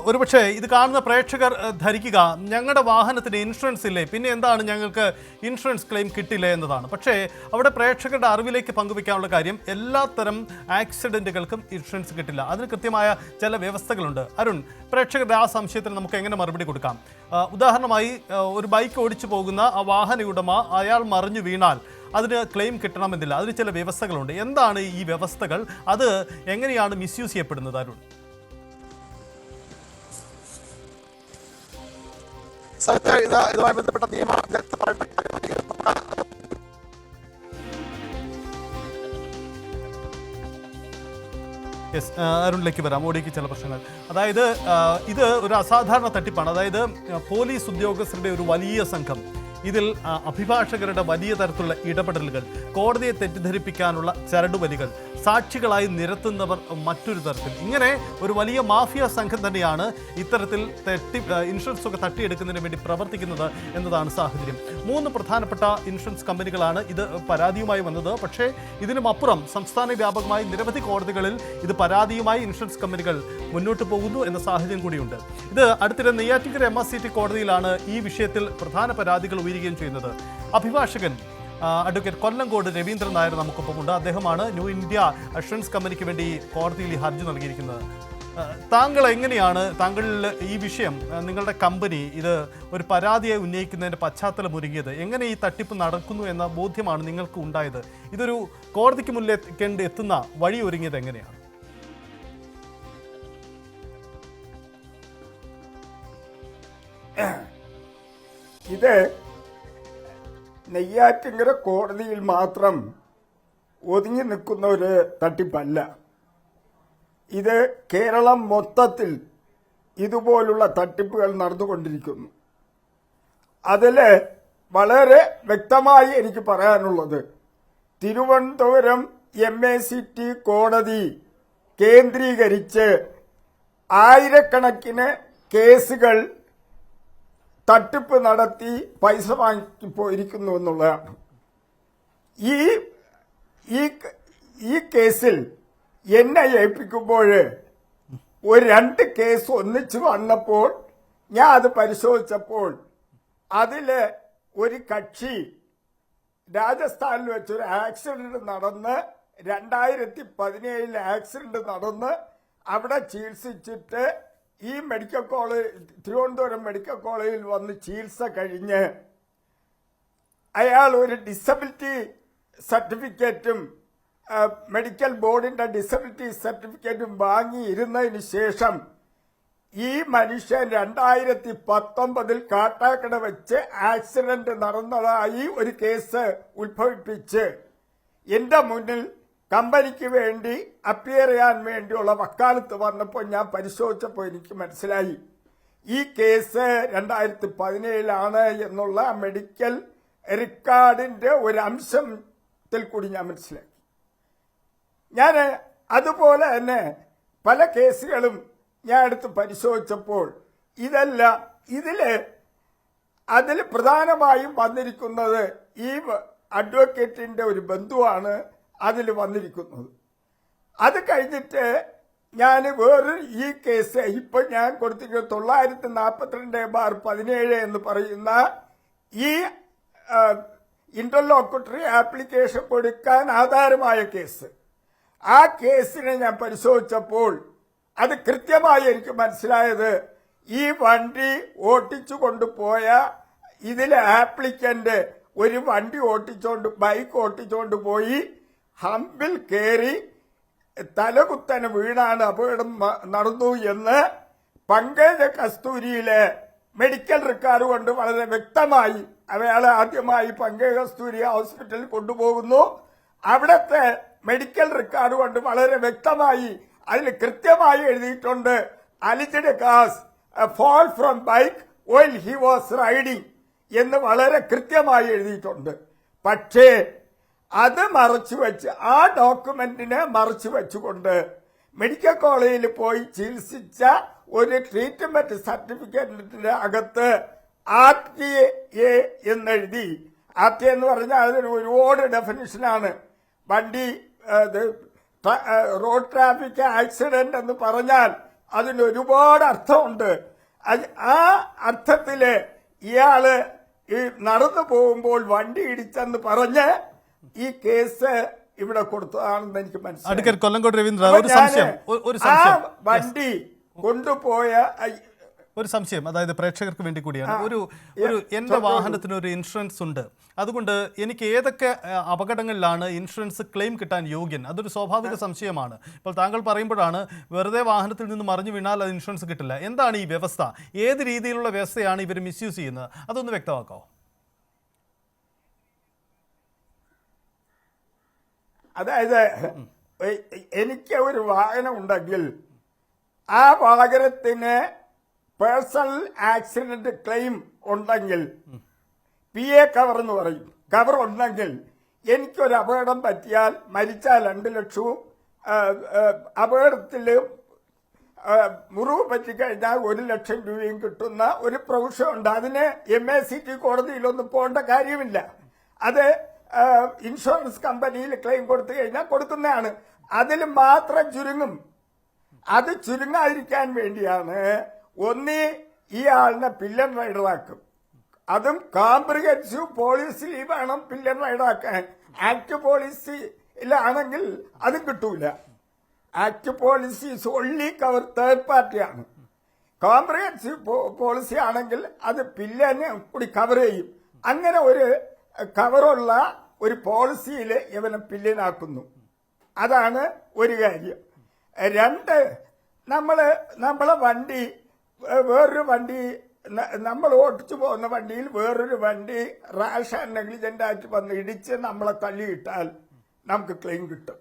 ഒരുപക്ഷെ ഇത് കാണുന്ന പ്രേക്ഷകർ ധരിക്കുക ഞങ്ങളുടെ വാഹനത്തിന് ഇൻഷുറൻസ് ഇല്ലേ, പിന്നെ എന്താണ് ഞങ്ങൾക്ക് ഇൻഷുറൻസ് ക്ലെയിം കിട്ടില്ല എന്നതാണ്. പക്ഷേ അവിടെ പ്രേക്ഷകരുടെ അറിവിലേക്ക് പങ്കുവയ്ക്കാനുള്ള കാര്യം, എല്ലാത്തരം ആക്സിഡൻറ്റുകൾക്കും ഇൻഷുറൻസ് കിട്ടില്ല. അതിന് കൃത്യമായ ചില വ്യവസ്ഥകളുണ്ട്. അരുൺ, പ്രേക്ഷകരുടെ ആ സംശയത്തിന് നമുക്ക് എങ്ങനെ മറുപടി കൊടുക്കാം? ഉദാഹരണമായി ഒരു ബൈക്ക് ഓടിച്ചു പോകുന്ന ആ വാഹന ഉടമ അയാൾ മറിഞ്ഞു വീണാൽ അതിന് ക്ലെയിം കിട്ടണമെന്നില്ല. അതിന് ചില വ്യവസ്ഥകളുണ്ട്. എന്താണ് ഈ വ്യവസ്ഥകൾ? അത് എങ്ങനെയാണ് മിസ്യൂസ് ചെയ്യപ്പെടുന്നത്? അരുൺ, ഇതുമായി ബന്ധപ്പെട്ട നിയമം അരുണിലേക്ക് വരാം. ഓടിക്ക് ചില പ്രശ്നങ്ങൾ. അതായത് ഇത് ഒരു അസാധാരണ തട്ടിപ്പാണ്. അതായത് പോലീസ് ഉദ്യോഗസ്ഥരുടെ ഒരു വലിയ സംഘം, ഇതിൽ അഭിഭാഷകരുടെ വലിയ തരത്തിലുള്ള ഇടപെടലുകൾ, കോടതിയെ തെറ്റിദ്ധരിപ്പിക്കാനുള്ള ചരടുവലികൾ, സാക്ഷികളായി നിരത്തുന്നവർ മറ്റൊരു തരത്തിൽ. ഇങ്ങനെ ഒരു വലിയ മാഫിയ സംഘം തന്നെയാണ് ഇത്തരത്തിൽ ഇൻഷുറൻസ് ഒക്കെ തട്ടിയെടുക്കുന്നതിന് വേണ്ടി പ്രവർത്തിക്കുന്നത് എന്നതാണ് സാഹചര്യം. 3 പ്രധാനപ്പെട്ട ഇൻഷുറൻസ് കമ്പനികളാണ് ഇത് പരാതിയുമായി വന്നത്. പക്ഷേ ഇതിനുമപ്പുറം സംസ്ഥാന വ്യാപകമായി നിരവധി കോടതികളിൽ ഇത് പരാതിയുമായി ഇൻഷുറൻസ് കമ്പനികൾ മുന്നോട്ട് പോകുന്നു എന്ന സാഹചര്യം കൂടിയുണ്ട്. ഇത് അടുത്തിടെ നെയ്യാറ്റിൻകര MSCT കോടതിയിലാണ് ഈ വിഷയത്തിൽ പ്രധാന പരാതികൾ ഉയരുകയും ചെയ്യുന്നത്. അഭിഭാഷകൻ അഡ്വക്കേറ്റ് കൊല്ലങ്കോട് രവീന്ദ്രൻ നായർ നമുക്കൊപ്പമുണ്ട്. അദ്ദേഹമാണ് ന്യൂ ഇന്ത്യ അഷുറൻസ് കമ്പനിക്ക് വേണ്ടി കോടതിയിൽ ഈ ഹർജി നൽകിയിരിക്കുന്നത്. താങ്കൾ എങ്ങനെയാണ് ഈ വിഷയം, നിങ്ങളുടെ കമ്പനി ഇത് ഒരു പരാതിയായി ഉന്നയിക്കുന്നതിൻ്റെ പശ്ചാത്തലം ഒരുങ്ങിയത്? എങ്ങനെ ഈ തട്ടിപ്പ് നടക്കുന്നു എന്ന ബോധ്യമാണ് നിങ്ങൾക്ക് ഉണ്ടായത്? ഇതൊരു കോടതിക്ക് മുന്നിലേക്ക് എത്തുന്ന വഴി ഒരുങ്ങിയത് എങ്ങനെയാണ്? ഇത് നെയ്യാറ്റിൻകര കോടതിയിൽ മാത്രം ഒതുങ്ങി നിൽക്കുന്ന ഒരു തട്ടിപ്പല്ല. ഇത് കേരളം മൊത്തത്തിൽ ഇതുപോലുള്ള തട്ടിപ്പുകൾ നടന്നുകൊണ്ടിരിക്കുന്നു. അതിൽ വളരെ വ്യക്തമായി എനിക്ക് പറയാനുള്ളത്, തിരുവനന്തപുരം MACT കോടതി കേന്ദ്രീകരിച്ച് ആയിരക്കണക്കിന് കേസുകൾ തട്ടിപ്പ് നടത്തി പൈസ വാങ്ങിപ്പോയിരിക്കുന്നു എന്നുള്ളതാണ്. ഈ കേസിൽ എന്നെ ഏൽപ്പിക്കുമ്പോൾ ഒരു 2 കേസ് ഒന്നിച്ചു വന്നപ്പോൾ ഞാൻ അത് പരിശോധിച്ചപ്പോൾ അതിൽ ഒരു കക്ഷി രാജസ്ഥാനിൽ വെച്ചൊരു ആക്സിഡന്റ് നടന്ന് 2017 ആക്സിഡന്റ് നടന്ന് അവിടെ ചികിത്സിച്ചിട്ട് ഈ മെഡിക്കൽ കോളേജ് തിരുവനന്തപുരം മെഡിക്കൽ കോളേജിൽ വന്ന് ചികിത്സ കഴിഞ്ഞ് അയാൾ ഒരു ഡിസബിലിറ്റി സർട്ടിഫിക്കറ്റും മെഡിക്കൽ ബോർഡിന്റെ ഡിസബിലിറ്റി സർട്ടിഫിക്കറ്റും വാങ്ങിയിരുന്നതിന് ശേഷം ഈ മനുഷ്യൻ 2019 കാട്ടാക്കട വെച്ച് ആക്സിഡന്റ് നടന്നതായി ഒരു കേസ് ഉത്ഭവിപ്പിച്ച് എന്റെ മുന്നിൽ കമ്പനിക്ക് വേണ്ടി അപ്പിയർ ചെയ്യാൻ വേണ്ടിയുള്ള വക്കാലത്ത് വന്നപ്പോൾ ഞാൻ പരിശോധിച്ചപ്പോൾ എനിക്ക് മനസ്സിലായി ഈ കേസ് 2017 എന്നുള്ള മെഡിക്കൽ റെക്കോർഡിന്റെ ഒരു അംശത്തിൽ കൂടി ഞാൻ മനസ്സിലാക്കി. ഞാൻ അതുപോലെ തന്നെ പല കേസുകളും ഞാൻ എടുത്ത് പരിശോധിച്ചപ്പോൾ അതിൽ പ്രധാനമായും വന്നിരിക്കുന്നത് ഈ അഡ്വക്കേറ്റിന്റെ ഒരു ബന്ധുവാണ് അതിൽ വന്നിരിക്കുന്നത്. അത് കഴിഞ്ഞിട്ട് ഞാൻ ഈ കേസ് ഇപ്പൊ ഞാൻ കൊടുത്തിരിക്കുന്നത് 942/17 എന്ന് പറയുന്ന ഈ ഇന്റർലോക്യൂട്ടറി ആപ്ലിക്കേഷൻ കൊടുക്കാൻ ആധാരമായ കേസ്. ആ കേസിനെ ഞാൻ പരിശോധിച്ചപ്പോൾ അത് കൃത്യമായി എനിക്ക് മനസ്സിലായത്, ഈ വണ്ടി ഓട്ടിച്ചു കൊണ്ടുപോയ ഇതിലെ ആപ്ലിക്കന്റ് ഒരു വണ്ടി ബൈക്ക് ഓട്ടിച്ചോണ്ട് പോയി ഹമ്പിൽ കയറി തലകുത്തനെ വീണാണ് അപകടം നടന്നു എന്ന് പങ്കജ കസ്തൂരിയിലെ മെഡിക്കൽ റെക്കോർഡ് കൊണ്ട് വളരെ വ്യക്തമായി അയാളെ ആദ്യമായി പങ്കജ കസ്തൂരി ഹോസ്പിറ്റലിൽ കൊണ്ടുപോകുന്നു. അവിടുത്തെ മെഡിക്കൽ റെക്കോർഡ് കൊണ്ട് വളരെ വ്യക്തമായി അതിൽ കൃത്യമായി എഴുതിയിട്ടുണ്ട്, അലിജഡ് കാസ് fall from bike while he was riding എന്ന് വളരെ കൃത്യമായി എഴുതിയിട്ടുണ്ട്. പക്ഷേ അത് മറച്ചു വെച്ച് ആ ഡോക്യുമെന്റിനെ മറച്ചു വെച്ചുകൊണ്ട് മെഡിക്കൽ കോളേജിൽ പോയി ചികിത്സിച്ച ഒരു ട്രീറ്റ്മെന്റ് സർട്ടിഫിക്കറ്റിന്റെ അകത്ത് RTA എന്നെഴുതി. RTA എന്ന് പറഞ്ഞാൽ അതിന് ഒരുപാട് ഡെഫിനിഷനാണ്. വണ്ടി റോഡ് ട്രാഫിക് ആക്സിഡന്റ് എന്ന് പറഞ്ഞാൽ അതിന് ഒരുപാട് അർത്ഥമുണ്ട്. ആ അർത്ഥത്തില് ഇയാള് ഈ നടന്നു പോകുമ്പോൾ വണ്ടി ഇടിച്ചെന്ന് പറഞ്ഞ് ഈ കേസ് ഇവിടെ കൊടുത്തതാണെന്ന് എനിക്ക് മനസ്സിലായി. കൊല്ലങ്കോട് രവീന്ദ്ര, ആ വണ്ടി കൊണ്ടുപോയ ഒരു സംശയം, അതായത് പ്രേക്ഷകർക്ക് വേണ്ടി കൂടിയാണ്. എന്റെ വാഹനത്തിന് ഒരു ഇൻഷുറൻസ് ഉണ്ട്, അതുകൊണ്ട് എനിക്ക് ഏതൊക്കെ അപകടങ്ങളിലാണ് ഇൻഷുറൻസ് ക്ലെയിം കിട്ടാൻ യോഗ്യൻ? അതൊരു സ്വാഭാവിക സംശയമാണ്. ഇപ്പോൾ താങ്കൾ പറയുമ്പോഴാണ് വെറുതെ വാഹനത്തിൽ നിന്ന് മറിഞ്ഞു വീണാൽ അത് ഇൻഷുറൻസ് കിട്ടില്ല. എന്താണ് ഈ വ്യവസ്ഥ? ഏത് രീതിയിലുള്ള വ്യവസ്ഥയാണ് ഇവർ മിസ്യൂസ് ചെയ്യുന്നത്? അതൊന്ന് വ്യക്തമാക്കാമോ? അതായത് എനിക്ക് ഒരു വാഹനം ഉണ്ടെങ്കിൽ ആ വാഹനത്തിന് പേഴ്സണൽ ആക്സിഡന്റ് ക്ലെയിം ഉണ്ടെങ്കിൽ PA കവർ എന്ന് പറയും, കവർ ഉണ്ടെങ്കിൽ എനിക്കൊരു അപകടം പറ്റിയാൽ മരിച്ചാൽ 2 ലക്ഷവും അപകടത്തിൽ മുറിവ് പറ്റിക്കഴിഞ്ഞാൽ 1 ലക്ഷം രൂപയും കിട്ടുന്ന ഒരു പ്രൊവിഷൻ ഉണ്ട്. അതിന് MACT കോടതിയിലൊന്നും പോകേണ്ട കാര്യമില്ല. അത് ഇൻഷുറൻസ് കമ്പനിയിൽ ക്ലെയിം കൊടുത്തു കഴിഞ്ഞാൽ കൊടുക്കുന്നതാണ്. അതിൽ മാത്രം ചുരുങ്ങും. അത് ചുരുങ്ങാതിരിക്കാൻ വേണ്ടിയാണ് ഒന്നീ ഈ ആളിനെ പില്ലൻ റൈഡറാക്കും. അതും കോംപ്രിഹെൻസീവ് പോളിസിയിൽ വേണം പില്ലൻ റൈഡറാക്കാൻ. ആക്ട് പോളിസിയിലാണെങ്കിൽ അതും കിട്ടൂല. Act policies only cover third പാർട്ടിയാണ്. കോംപ്രിഹെൻസീവ് പോളിസി ആണെങ്കിൽ അത് പില്ലനെ കൂടി കവർ ചെയ്യും. അങ്ങനെ ഒരു കവറുള്ള ഒരു പോളിസിയിൽ ഇവനെ പില്ലനാക്കുന്നു. അതാണ് ഒരു കാര്യം. 2, നമ്മളെ വണ്ടി വേറൊരു വണ്ടി നമ്മൾ ഓടിച്ചു പോകുന്ന വണ്ടിയിൽ വേറൊരു വണ്ടി റാഷ് ആൻഡ് നെഗ്ലിജന്റ് ആയിട്ട് വന്ന് ഇടിച്ച് നമ്മളെ തള്ളിയിട്ടാൽ നമുക്ക് ക്ലെയിം കിട്ടും.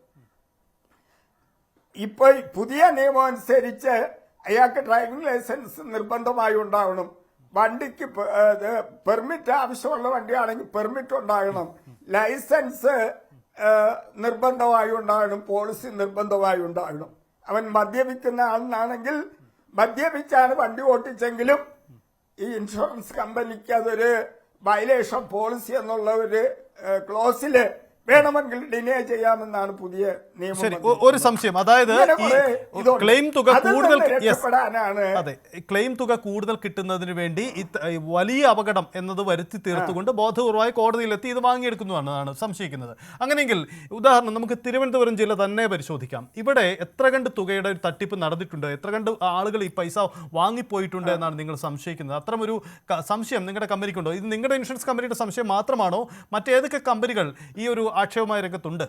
ഇപ്പൊ പുതിയ നിയമം അനുസരിച്ച് അയാൾക്ക് ഡ്രൈവിംഗ് ലൈസൻസ് നിർബന്ധമായി ഉണ്ടാവണം. വണ്ടിക്ക് പെർമിറ്റ് ആവശ്യമുള്ള വണ്ടിയാണെങ്കിൽ പെർമിറ്റ് ഉണ്ടാകണം. ലൈസൻസ് നിർബന്ധമായി ഉണ്ടാകണം. പോളിസി നിർബന്ധമായി ഉണ്ടാകണം. അവൻ മദ്യപിക്കുന്ന ആളിനാണെങ്കിൽ മദ്യപിച്ചാണ് വണ്ടി ഓട്ടിച്ചെങ്കിലും ഈ ഇൻഷുറൻസ് കമ്പനിക്ക് അതൊരു വയലേഷൻ പോളിസി എന്നുള്ള ഒരു ക്ലോസില് വേണമെങ്കിൽ ഡിനേ ചെയ്യാമെന്നാണ് പുതിയ നിയമം. ശരി, ഒരു സംശയം. അതായത് ക്ലെയിം തുക കൂടുതൽ അതെ ക്ലെയിം തുക കൂടുതൽ കിട്ടുന്നതിന് വേണ്ടി വലിയ അപകടം എന്നത് വരുത്തി തീർത്തുകൊണ്ട് ബോധപൂർവമായി കോടതിയിലെത്തി ഇത് വാങ്ങിയെടുക്കുന്നതാണ് സംശയിക്കുന്നത്. അങ്ങനെയെങ്കിൽ ഉദാഹരണം നമുക്ക് തിരുവനന്തപുരം ജില്ല തന്നെ പരിശോധിക്കാം. ഇവിടെ എത്ര കണ്ട് തുകയുടെ ഒരു തട്ടിപ്പ് നടന്നിട്ടുണ്ട്, എത്ര കണ്ട് ആളുകൾ ഈ പൈസ വാങ്ങിപ്പോയിട്ടുണ്ട് എന്നാണ് നിങ്ങൾ സംശയിക്കുന്നത്? അത്തരമൊരു സംശയം നിങ്ങളുടെ കമ്പനിക്കുണ്ടോ? ഇത് നിങ്ങളുടെ ഇൻഷുറൻസ് കമ്പനിയുടെ സംശയം മാത്രമാണോ? മറ്റേതൊക്കെ കമ്പനികൾ ഈ ഒരു ആക്ഷേപമായ രംഗത്തുണ്ട്?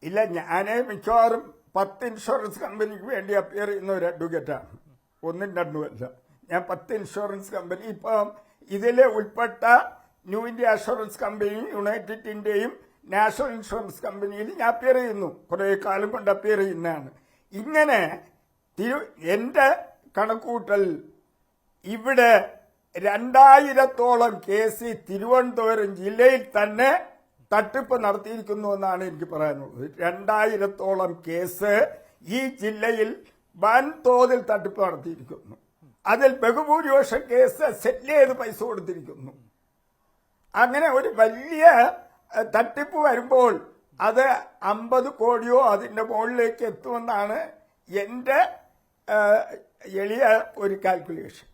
ഇല്ല, ഞാന് മിക്കവാറും 10 ഇൻഷുറൻസ് കമ്പനിക്ക് വേണ്ടി അപ്പിയർ ചെയ്യുന്ന ഒരു അഡ്വക്കേറ്റാണ്. 1 2 അല്ല. ഞാൻ 10 ഇൻഷുറൻസ് കമ്പനി ഇപ്പം ഇതിൽ ഉൾപ്പെട്ട ന്യൂ ഇന്ത്യ അഷുറൻസ് കമ്പനിയും യുണൈറ്റഡ് ഇന്ത്യയും നാഷണൽ ഇൻഷുറൻസ് കമ്പനിയിൽ ഞാൻ അപ്പിയർ ചെയ്യുന്നു. കുറേ കാലം കൊണ്ട് അപ്പിയർ ചെയ്യുന്നതാണ്. ഇങ്ങനെ എന്റെ കണക്കൂട്ടൽ ഇവിടെ 2000-ഓളം കേസ് തിരുവനന്തപുരം ജില്ലയിൽ തന്നെ തട്ടിപ്പ് നടത്തിയിരിക്കുന്നു എന്നാണ് എനിക്ക് പറയാനുള്ളത്. 2000-ഓളം കേസ് ഈ ജില്ലയിൽ വൻതോതിൽ തട്ടിപ്പ് നടത്തിയിരിക്കുന്നു. അതിൽ ബഹുഭൂരിപക്ഷം കേസ് സെറ്റിൽ ചെയ്ത് പൈസ കൊടുത്തിരിക്കുന്നു. അങ്ങനെ ഒരു വലിയ തട്ടിപ്പ് വരുമ്പോൾ അത് 50 കോടിയോ അതിന്റെ മുകളിലേക്ക് എത്തുമെന്നാണ് എന്റെ എളിയ ഒരു കാൽക്കുലേഷൻ.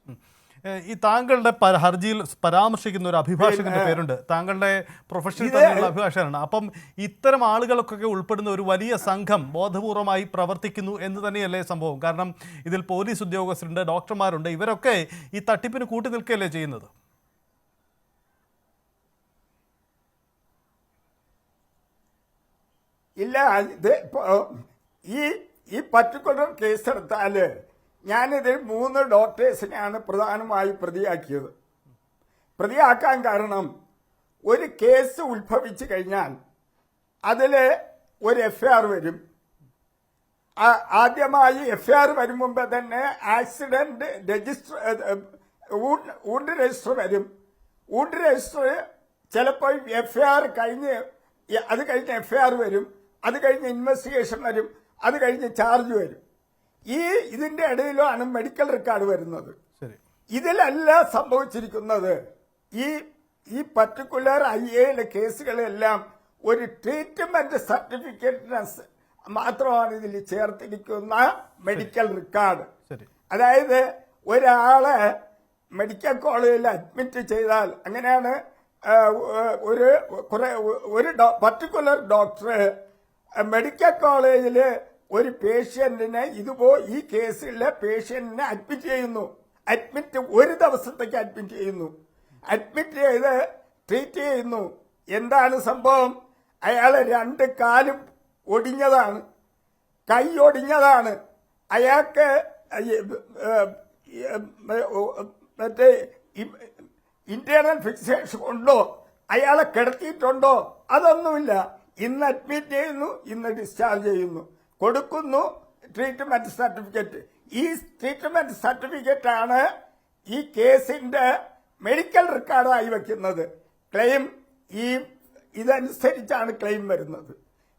ഈ താങ്കളുടെ ഹർജിയിൽ പരാമർശിക്കുന്ന ഒരു അഭിഭാഷകന്റെ പേരുണ്ട്. താങ്കളുടെ പ്രൊഫഷണൽ തന്നെയുള്ള അഭിഭാഷകനാണ്. അപ്പം ഇത്തരം ആളുകൾക്കൊക്കെ ഉൾപ്പെടുന്ന ഒരു വലിയ സംഘം ബോധപൂർവമായി പ്രവർത്തിക്കുന്നു എന്ന് തന്നെയല്ലേ സംഭവം? കാരണം ഇതിൽ പോലീസ് ഉദ്യോഗസ്ഥരുണ്ട്, ഡോക്ടർമാരുണ്ട്. ഇവരൊക്കെ ഈ തട്ടിപ്പിന് കൂട്ടി നിൽക്കുകയല്ലേ ചെയ്യുന്നത്? ഇല്ല, ഇത് ഈ പർട്ടിക്കുലർ കേസ് എടുത്താല് ഞാനിതിൽ 3 ഡോക്ടേഴ്സിനെയാണ് പ്രധാനമായി പ്രതിയാക്കിയത്. പ്രതിയാക്കാൻ കാരണം ഒരു കേസ് ഉത്ഭവിച്ചു കഴിഞ്ഞാൽ അതിൽ ഒരു FIR വരും. ആദ്യമായി FIR വരും മുമ്പ് തന്നെ ആക്സിഡന്റ് രജിസ്റ്റർ ഊണ്ട് രജിസ്റ്റർ വരും. ഊണ്ട് രജിസ്റ്റർ ചിലപ്പോൾ FIR കഴിഞ്ഞ് അത് കഴിഞ്ഞ് FIR വരും, അത് കഴിഞ്ഞ് ഇൻവെസ്റ്റിഗേഷൻ വരും, അത് കഴിഞ്ഞ് ചാർജ് വരും. ഇതിന്റെ ഇടയിലാണ് മെഡിക്കൽ റെക്കോർഡ് വരുന്നത്. ഇതിലല്ല സംഭവിച്ചിരിക്കുന്നത്. ഈ പർട്ടിക്കുലർ IA കേസുകളെല്ലാം ഒരു ട്രീറ്റ്മെന്റ് സർട്ടിഫിക്കറ്റിന് മാത്രമാണ് ഇതിൽ ചേർത്തിരിക്കുന്ന മെഡിക്കൽ റെക്കോർഡ്. അതായത് ഒരാളെ മെഡിക്കൽ കോളേജിൽ അഡ്മിറ്റ് ചെയ്താൽ അങ്ങനെയാണ് ഒരു പർട്ടിക്കുലർ ഡോക്ടർ മെഡിക്കൽ കോളേജിൽ ഒരു പേഷ്യന്റിനെ ഈ കേസിലെ പേഷ്യന്റിനെ അഡ്മിറ്റ് ചെയ്യുന്നു. ഒരു ദിവസത്തേക്ക് അഡ്മിറ്റ് ചെയ്യുന്നു. അഡ്മിറ്റ് ചെയ്ത് ട്രീറ്റ് ചെയ്യുന്നു. എന്താണ് സംഭവം? അയാളെ 2 കാലും ഒടിഞ്ഞതാണ്, കൈ ഒടിഞ്ഞതാണ്. അയാൾക്ക് മറ്റേ ഇന്റേണൽ ഫിക്സേഷൻ ഉണ്ടോ, അയാളെ കിടത്തിയിട്ടുണ്ടോ? അതൊന്നുമില്ല. ഇന്ന് അഡ്മിറ്റ് ചെയ്യുന്നു, ഇന്ന് ഡിസ്ചാർജ് ചെയ്യുന്നു, കൊടുക്കുന്നു ട്രീറ്റ്മെന്റ് സർട്ടിഫിക്കറ്റ്. ഈ ട്രീറ്റ്മെന്റ് സർട്ടിഫിക്കറ്റ് ആണ് ഈ കേസിന്റെ മെഡിക്കൽ റെക്കോർഡായി വെക്കുന്നത്. ക്ലെയിം ഇതനുസരിച്ചാണ് ക്ലെയിം വരുന്നത്.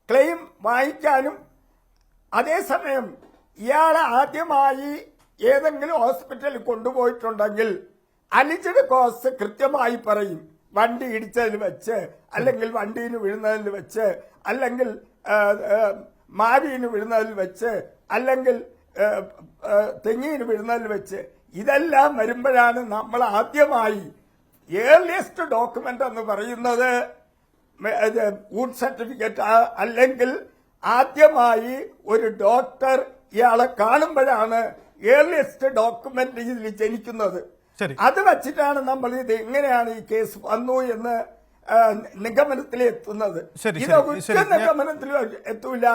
ക്ലെയിം വാങ്ങിക്കാനും അതേസമയം ഇയാളെ ആദ്യമായി ഏതെങ്കിലും ഹോസ്പിറ്റലിൽ കൊണ്ടുപോയിട്ടുണ്ടെങ്കിൽ അലിജ്ഡ് കോസ്റ്റ് കൃത്യമായി പറയും. വണ്ടി ഇടിച്ചതിൽ വെച്ച്, അല്ലെങ്കിൽ വണ്ടിയിൽ വീഴുന്നതിൽ വെച്ച്, അല്ലെങ്കിൽ മാവിന് വീഴുന്നതിൽ വെച്ച്, അല്ലെങ്കിൽ തെങ്ങിന് വീഴുന്നതിൽ വെച്ച്, ഇതെല്ലാം വരുമ്പോഴാണ് നമ്മൾ ആദ്യമായി ഏർലിയസ്റ്റ് ഡോക്യുമെന്റ് എന്ന് പറയുന്നത് വൂണ്ട് സർട്ടിഫിക്കറ്റ്, അല്ലെങ്കിൽ ആദ്യമായി ഒരു ഡോക്ടർ ഇയാളെ കാണുമ്പോഴാണ് ഏർലിയസ്റ്റ് ഡോക്യുമെന്റ് ഇതിൽ ജനിക്കുന്നത്. അത് വെച്ചിട്ടാണ് നമ്മൾ ഇത് എങ്ങനെയാണ് ഈ കേസ് വന്നു എന്ന് നിഗമനത്തിൽ എത്തുന്നത്. ഇത് ഒറ്റ നിഗമനത്തിൽ എത്തൂല.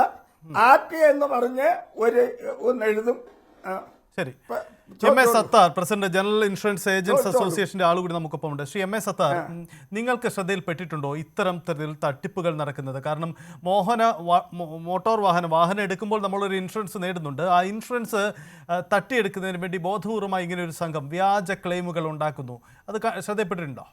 ആർട്ടി എന്ന് പറഞ്ഞ് ഒന്ന് എഴുതും. ശരി. M A Sathar, president general insurance agents അസോസിയേഷന്റെ ആളുകൂടി നമുക്കൊപ്പം ഉണ്ട്. ശ്രീ എം എ സത്താർ, നിങ്ങൾക്ക് ശ്രദ്ധയിൽപ്പെട്ടിട്ടുണ്ടോ ഇത്തരം തട്ടിപ്പുകൾ നടക്കുന്നത്? കാരണം മോട്ടോർ വാഹനം എടുക്കുമ്പോൾ നമ്മളൊരു ഇൻഷുറൻസ് നേടുന്നുണ്ട്. ആ ഇൻഷുറൻസ് തട്ടിയെടുക്കുന്നതിന് വേണ്ടി ബോധപൂർവമായി ഇങ്ങനെ ഒരു സംഘം വ്യാജ ക്ലെയിമുകൾ ഉണ്ടാക്കുന്നു. അത് ശ്രദ്ധയിൽപ്പെട്ടിട്ടുണ്ടോ?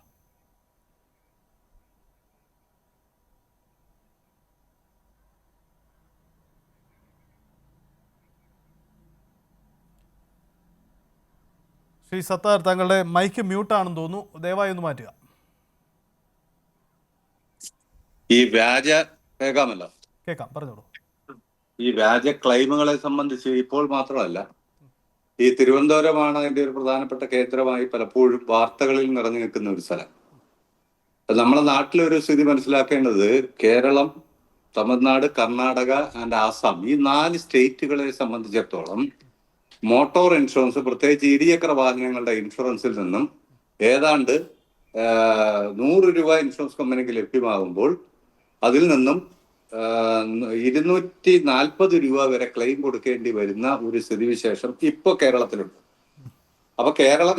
ശ്രീ സത്താർ, താങ്കളുടെ മൈക്ക് മ്യൂട്ടാണെന്ന് തോന്നുന്നു, ദയവായി ഒന്ന് മാറ്റുക. കേൾക്കാം, പറഞ്ഞോളൂ. ഈ വ്യാജ ക്ലെയിമുകളെ സംബന്ധിച്ച് ഇപ്പോൾ മാത്രമല്ല, ഈ തിരുവനന്തപുരമാണ് അതിന്റെ ഒരു പ്രധാനപ്പെട്ട കേന്ദ്രമായി പലപ്പോഴും വാർത്തകളിൽ നിറഞ്ഞു നിൽക്കുന്ന ഒരു സ്ഥലം. നമ്മുടെ നാട്ടിലൊരു സ്ഥിതി മനസ്സിലാക്കേണ്ടത്, കേരളം, തമിഴ്നാട്, കർണാടക ആൻഡ് ആസാം, ഈ 4 സ്റ്റേറ്റുകളെ സംബന്ധിച്ചിടത്തോളം മോട്ടോർ ഇൻഷുറൻസ്, പ്രത്യേകിച്ച് ഇരുചക്ര വാഹനങ്ങളുടെ ഇൻഷുറൻസിൽ നിന്നും ഏതാണ്ട് 100 രൂപ ഇൻഷുറൻസ് കമ്പനിക്ക് ലഭ്യമാകുമ്പോൾ അതിൽ നിന്നും 240 രൂപ വരെ ക്ലെയിം കൊടുക്കേണ്ടി വരുന്ന ഒരു സ്ഥിതിവിശേഷം ഇപ്പോൾ കേരളത്തിലുണ്ട്. അപ്പൊ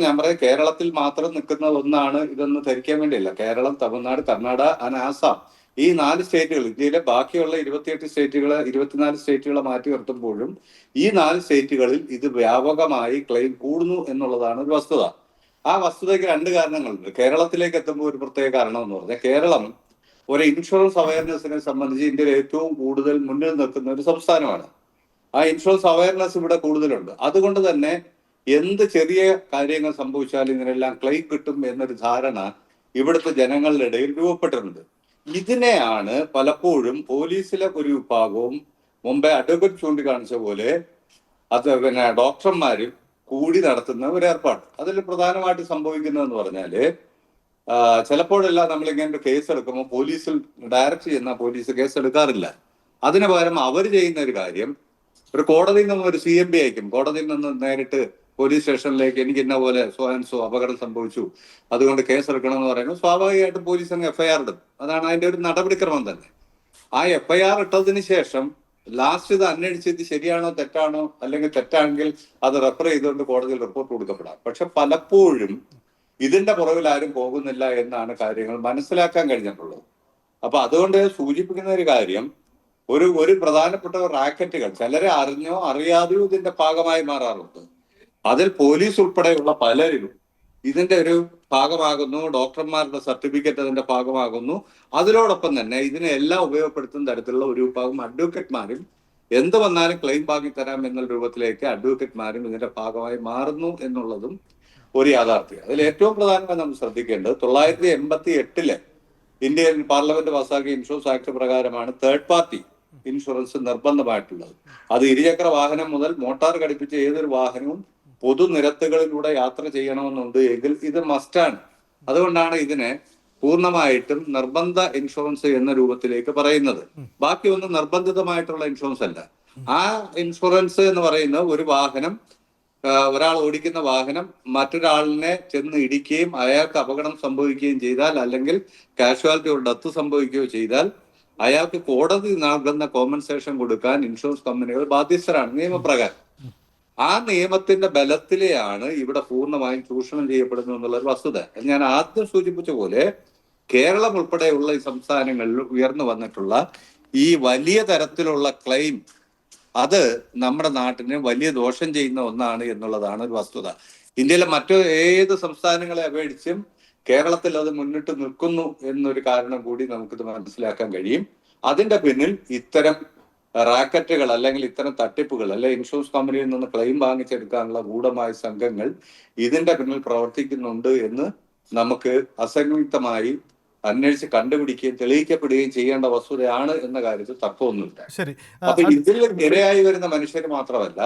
ഞാൻ പറയാം, കേരളത്തിൽ മാത്രം നിൽക്കുന്ന ഒന്നാണ് ഇതൊന്ന് ധരിക്കാൻ വേണ്ടിയില്ല. കേരളം, തമിഴ്നാട്, കർണാടക ആൻഡ് ആസാം, ഈ 4 സ്റ്റേറ്റുകൾ, ഇന്ത്യയിലെ ബാക്കിയുള്ള 28 സ്റ്റേറ്റുകളെ 24 സ്റ്റേറ്റുകളെ മാറ്റി നിർത്തുമ്പോഴും ഈ 4 സ്റ്റേറ്റുകളിൽ ഇത് വ്യാപകമായി ക്ലെയിം കൂടുന്നു എന്നുള്ളതാണ് ഒരു വസ്തുത. ആ വസ്തുതയ്ക്ക് 2 കാരണങ്ങളുണ്ട്. കേരളത്തിലേക്ക് എത്തുമ്പോൾ ഒരു പ്രത്യേക കാരണം എന്ന് പറഞ്ഞാൽ, കേരളം ഒരു ഇൻഷുറൻസ് അവയർനെസ്സിനെ സംബന്ധിച്ച് ഇന്ത്യയിൽ ഏറ്റവും കൂടുതൽ മുന്നിൽ നിൽക്കുന്ന ഒരു സംസ്ഥാനമാണ്. ആ ഇൻഷുറൻസ് അവയർനെസ് ഇവിടെ കൂടുതലുണ്ട്. അതുകൊണ്ട് തന്നെ എന്ത് ചെറിയ കാര്യങ്ങൾ സംഭവിച്ചാലും ഇതിനെല്ലാം ക്ലെയിം കിട്ടും എന്നൊരു ധാരണ ഇവിടുത്തെ ജനങ്ങളുടെ ഇടയിൽ രൂപപ്പെട്ടിട്ടുണ്ട്. ഇതിനെയാണ് പലപ്പോഴും പോലീസിലെ ഒരു വിഭാഗവും മുമ്പേ അഡ്വക്കേറ്റ് ചൂണ്ടിക്കാണിച്ച പോലെ ഡോക്ടർമാരും കൂടി നടത്തുന്ന ഒരു ഏർപ്പാട്. അതിൽ പ്രധാനമായിട്ട് സംഭവിക്കുന്നതെന്ന് പറഞ്ഞാല്, ചിലപ്പോഴെല്ലാം നമ്മളിങ്ങനെ ഒരു കേസ് എടുക്കുമ്പോൾ പോലീസിൽ ഡയറക്റ്റ് ചെയ്യുന്ന പോലീസ് കേസ് എടുക്കാറില്ല. അതിന് പകരം അവർ ചെയ്യുന്ന ഒരു കാര്യം, ഒരു കോടതിയിൽ നിന്നും ഒരു CMB അയക്കും. കോടതിയിൽ നിന്ന് നേരിട്ട് പോലീസ് സ്റ്റേഷനിലേക്ക് എനിക്ക് ഇന്ന പോലെ സോ അപകടം സംഭവിച്ചു, അതുകൊണ്ട് കേസെടുക്കണം എന്ന് പറയുമ്പോൾ സ്വാഭാവികമായിട്ടും പോലീസ് അങ്ങ് FIR ഇടും. അതാണ് അതിന്റെ ഒരു നടപടിക്രമം തന്നെ. ആ FIR ഇട്ടതിന് ശേഷം ലാസ്റ്റ് ഇത് അന്വേഷിച്ചത് ശരിയാണോ തെറ്റാണോ, അല്ലെങ്കിൽ തെറ്റാണെങ്കിൽ അത് റെഫർ ചെയ്തുകൊണ്ട് കോടതിയിൽ റിപ്പോർട്ട് കൊടുക്കപ്പെടാം. പക്ഷെ പലപ്പോഴും ഇതിന്റെ പുറകിൽ ആരും പോകുന്നില്ല എന്നാണ് കാര്യങ്ങൾ മനസ്സിലാക്കാൻ കഴിഞ്ഞിട്ടുള്ളത്. അപ്പൊ അതുകൊണ്ട് സൂചിപ്പിക്കുന്ന ഒരു കാര്യം, ഒരു പ്രധാനപ്പെട്ട റാക്കറ്റുകൾ ചിലരെ അറിഞ്ഞോ അറിയാതെയോ ഇതിന്റെ ഭാഗമായി മാറാറുണ്ട്. അതിൽ പോലീസ് ഉൾപ്പെടെയുള്ള പലരും ഇതിന്റെ ഒരു ഭാഗമാകുന്നു. ഡോക്ടർമാരുടെ സർട്ടിഫിക്കറ്റ് അതിന്റെ ഭാഗമാകുന്നു. അതിനോടൊപ്പം തന്നെ ഇതിനെ എല്ലാം ഉപയോഗപ്പെടുത്തുന്ന തരത്തിലുള്ള ഒരു വിഭാഗം അഡ്വക്കേറ്റ്മാരും എന്ത് വന്നാലും ക്ലെയിം വാങ്ങി തരാം എന്നുള്ള രൂപത്തിലേക്ക് അഡ്വക്കേറ്റ്മാരും ഇതിന്റെ ഭാഗമായി മാറുന്നു എന്നുള്ളതും ഒരു യാഥാർത്ഥ്യം. അതിൽ ഏറ്റവും പ്രധാനമായി നമ്മൾ ശ്രദ്ധിക്കേണ്ടത്, 1988 ഇന്ത്യൻ പാർലമെന്റ് പാസാക്കിയ ഇൻഷുറൻസ് ആക്ട് പ്രകാരമാണ് തേർഡ് പാർട്ടി ഇൻഷുറൻസ് നിർബന്ധമായിട്ടുള്ളത്. അത് ഇരുചക്ര വാഹനം മുതൽ മോട്ടാർ ഘടിപ്പിച്ച ഏതൊരു വാഹനവും പൊതുനിരത്തുകളിലൂടെ യാത്ര ചെയ്യണമെന്നുണ്ട് എങ്കിൽ ഇത് മസ്റ്റാണ്. അതുകൊണ്ടാണ് ഇതിനെ പൂർണ്ണമായിട്ടും നിർബന്ധ ഇൻഷുറൻസ് എന്ന രൂപത്തിലേക്ക് പറയുന്നത്. ബാക്കിയൊന്നും നിർബന്ധിതമായിട്ടുള്ള ഇൻഷുറൻസ് അല്ല. ആ ഇൻഷുറൻസ് എന്ന് പറയുന്നത്, ഒരു വാഹനം, ഒരാൾ ഓടിക്കുന്ന വാഹനം മറ്റൊരാളിനെ ചെന്ന് ഇടിക്കുകയും അയാൾക്ക് അപകടം സംഭവിക്കുകയും ചെയ്താൽ, അല്ലെങ്കിൽ കാഷ്വാലിറ്റി ഒരു ഡെത്ത് സംഭവിക്കുകയോ ചെയ്താൽ, അയാൾക്ക് കോടതി നൽകുന്ന കോമ്പൻസേഷൻ കൊടുക്കാൻ ഇൻഷുറൻസ് കമ്പനികൾ ബാധ്യസ്ഥരാണ് നിയമപ്രകാരം. ആ നിയമത്തിന്റെ ബലത്തിലെയാണ് ഇവിടെ പൂർണ്ണമായും ചൂഷണം ചെയ്യപ്പെടുന്നു എന്നുള്ളൊരു വസ്തുത. ഞാൻ ആദ്യം സൂചിപ്പിച്ച പോലെ കേരളം ഉൾപ്പെടെയുള്ള ഈ സംസ്ഥാനങ്ങളിൽ ഉയർന്നു വന്നിട്ടുള്ള ഈ വലിയ തരത്തിലുള്ള ക്ലെയിം, അത് നമ്മുടെ നാട്ടിന് വലിയ ദോഷം ചെയ്യുന്ന ഒന്നാണ് എന്നുള്ളതാണ് ഒരു വസ്തുത. ഇന്ത്യയിലെ മറ്റു ഏത് സംസ്ഥാനങ്ങളെ അപേക്ഷിച്ചും കേരളത്തിൽ അത് മുന്നിട്ട് നിൽക്കുന്നു എന്നൊരു കാരണം കൂടി നമുക്കിത് മനസ്സിലാക്കാൻ കഴിയും. അതിന്റെ പിന്നിൽ ഇത്തരം റാക്കറ്റുകൾ അല്ലെങ്കിൽ ഇത്തരം തട്ടിപ്പുകൾ അല്ലെ ഇൻഷുറൻസ് കമ്പനിയിൽ നിന്ന് ക്ലെയിം വാങ്ങിച്ചെടുക്കാനുള്ള ഗൂഢമായ സംഘങ്ങൾ ഇതിന്റെ പിന്നിൽ പ്രവർത്തിക്കുന്നുണ്ട് എന്ന് നമുക്ക് അസംയുക്തമായി അന്വേഷിച്ച് കണ്ടുപിടിക്കുകയും തെളിയിക്കപ്പെടുകയും ചെയ്യേണ്ട വസ്തുതയാണ് എന്ന കാര്യത്തിൽ തർക്കമൊന്നുമില്ല. ശരി. അപ്പൊ ഇതിൽ ഇരയായി വരുന്ന മനുഷ്യർ മാത്രമല്ല,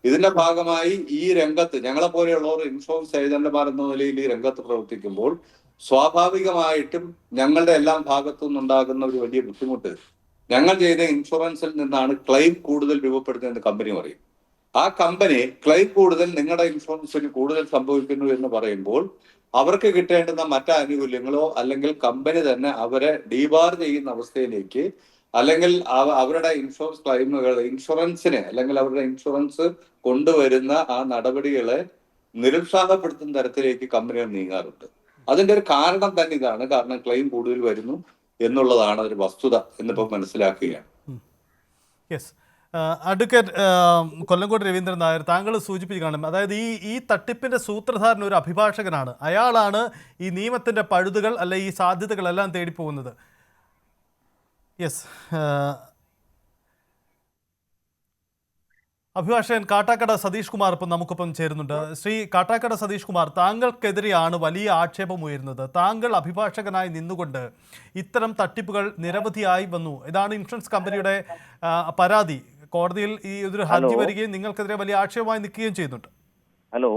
ഇതിന്റെ ഭാഗമായി ഈ രംഗത്ത് ഞങ്ങളെ പോലെയുള്ളവർ ഇൻഷുറൻസ് ഏജന്റുമാർ എന്ന നിലയിൽ ഈ രംഗത്ത് പ്രവർത്തിക്കുമ്പോൾ സ്വാഭാവികമായിട്ടും ഞങ്ങളുടെ എല്ലാം ഭാഗത്തു നിന്നുണ്ടാകുന്ന ഒരു വലിയ ബുദ്ധിമുട്ട്, ഞങ്ങൾ ചെയ്ത ഇൻഷുറൻസിൽ നിന്നാണ് ക്ലെയിം കൂടുതൽ രൂപപ്പെടുന്നതെന്ന് കമ്പനി പറയും. ആ കമ്പനി ക്ലെയിം കൂടുതൽ നിങ്ങളുടെ ഇൻഷുറൻസിന് കൂടുതൽ സംഭവിക്കുന്നു എന്ന് പറയുമ്പോൾ അവർക്ക് കിട്ടേണ്ടുന്ന മറ്റ് ആനുകൂല്യങ്ങളോ അല്ലെങ്കിൽ കമ്പനി തന്നെ അവരെ ഡീബാർ ചെയ്യുന്ന അവസ്ഥയിലേക്ക്, അല്ലെങ്കിൽ അവരുടെ ഇൻഷുറൻസ് ക്ലെയിമുകൾ ഇൻഷുറൻസിനെ അല്ലെങ്കിൽ അവരുടെ ഇൻഷുറൻസ് കൊണ്ടുവരുന്ന ആ നടപടികളെ നിരുത്സാഹപ്പെടുത്തുന്ന തരത്തിലേക്ക് കമ്പനികൾ നീങ്ങാറുണ്ട്. അതിന്റെ ഒരു കാരണം തന്നെ ഇതാണ്. കാരണം ക്ലെയിം കൂടുതൽ വരുന്നു എന്നുള്ളതാണ് ഒരു വസ്തുത എന്നിപ്പോൾ മനസ്സിലാക്കുകയാണ്. യെസ്. അഡ്വക്കേറ്റ് കൊല്ലങ്കോട് രവീന്ദ്രൻ നായർ, താങ്കൾ സൂചിപ്പിച്ച് കാണും, അതായത് ഈ തട്ടിപ്പിൻ്റെ സൂത്രധാരൻ ഒരു അഭിഭാഷകനാണ്. അയാളാണ് ഈ നിയമത്തിൻ്റെ പഴുതുകൾ അല്ലെ ഈ സാധ്യതകളെല്ലാം തേടിപ്പോകുന്നത്. യെസ്. അഭിഭാഷകൻ കാട്ടാക്കട സതീഷ് കുമാർ ഇപ്പം നമുക്കൊപ്പം ചേരുന്നുണ്ട്. ശ്രീ കാട്ടാക്കട സതീഷ് കുമാർ, താങ്കൾക്കെതിരെയാണ് വലിയ ആക്ഷേപം ഉയരുന്നത്. താങ്കൾ അഭിഭാഷകനായി നിന്നുകൊണ്ട് ഇത്തരം തട്ടിപ്പുകൾ നിരവധിയായി വന്നു. ഇതാണ് ഇൻഷുറൻസ് കമ്പനിയുടെ പരാതി. കോടതിയിൽ ഈ ഒരു ഹർജി വരികയും നിങ്ങൾക്കെതിരെ വലിയ ആക്ഷേപമായി നിൽക്കുകയും ചെയ്യുന്നുണ്ട്. ഹലോ,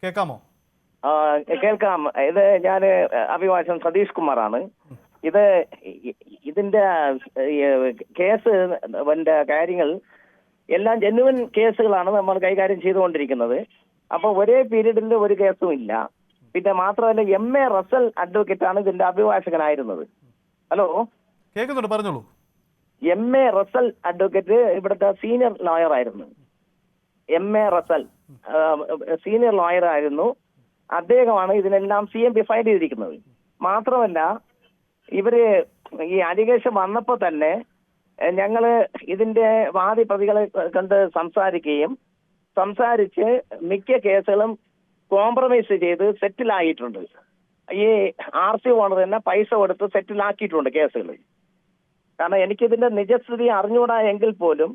കേൾക്കാമോ? കേൾക്കാം. ഇത് ഞാൻ അഭിഭാഷകൻ സതീഷ് കുമാറാണ്. ഇതിന്റെ കേസ് കാര്യങ്ങൾ എല്ലാം ജെന്യുവൻ കേസുകളാണ് നമ്മൾ കൈകാര്യം ചെയ്തുകൊണ്ടിരിക്കുന്നത്. അപ്പൊ ഒരേ പീരീഡിൽ ഒരു കേസും ഇല്ല. പിന്നെ മാത്രമല്ല, MA റസൽ അഡ്വക്കേറ്റ് ആണ് ഇതിന്റെ അഭിഭാഷകനായിരുന്നത്. ഹലോ, കേൾക്കുന്നുണ്ട്, പറഞ്ഞോളൂ. MA റസൽ അഡ്വക്കേറ്റ് ഇവിടുത്തെ സീനിയർ ലോയർ ആയിരുന്നു. MA റസൽ സീനിയർ ലോയർ ആയിരുന്നു. അദ്ദേഹമാണ് ഇതിനെല്ലാം CMP ഫയൽ ചെയ്തിരിക്കുന്നത്. മാത്രമല്ല, ഇവര് ഈ അലിഗേഷൻ വന്നപ്പോ തന്നെ ഞങ്ങള് ഇതിന്റെ വാദി പ്രതികളെ കണ്ട് സംസാരിച്ച് മിക്ക കേസുകളും കോംപ്രമൈസ് ചെയ്ത് സെറ്റിലായിട്ടുണ്ട്. ഈ RC ഓണർ തന്നെ പൈസ കൊടുത്ത് സെറ്റിലാക്കിയിട്ടുണ്ട് കേസുകൾ. കാരണം എനിക്കിതിന്റെ നിജസ്ഥിതി അറിഞ്ഞുകൂടാ എങ്കിൽ പോലും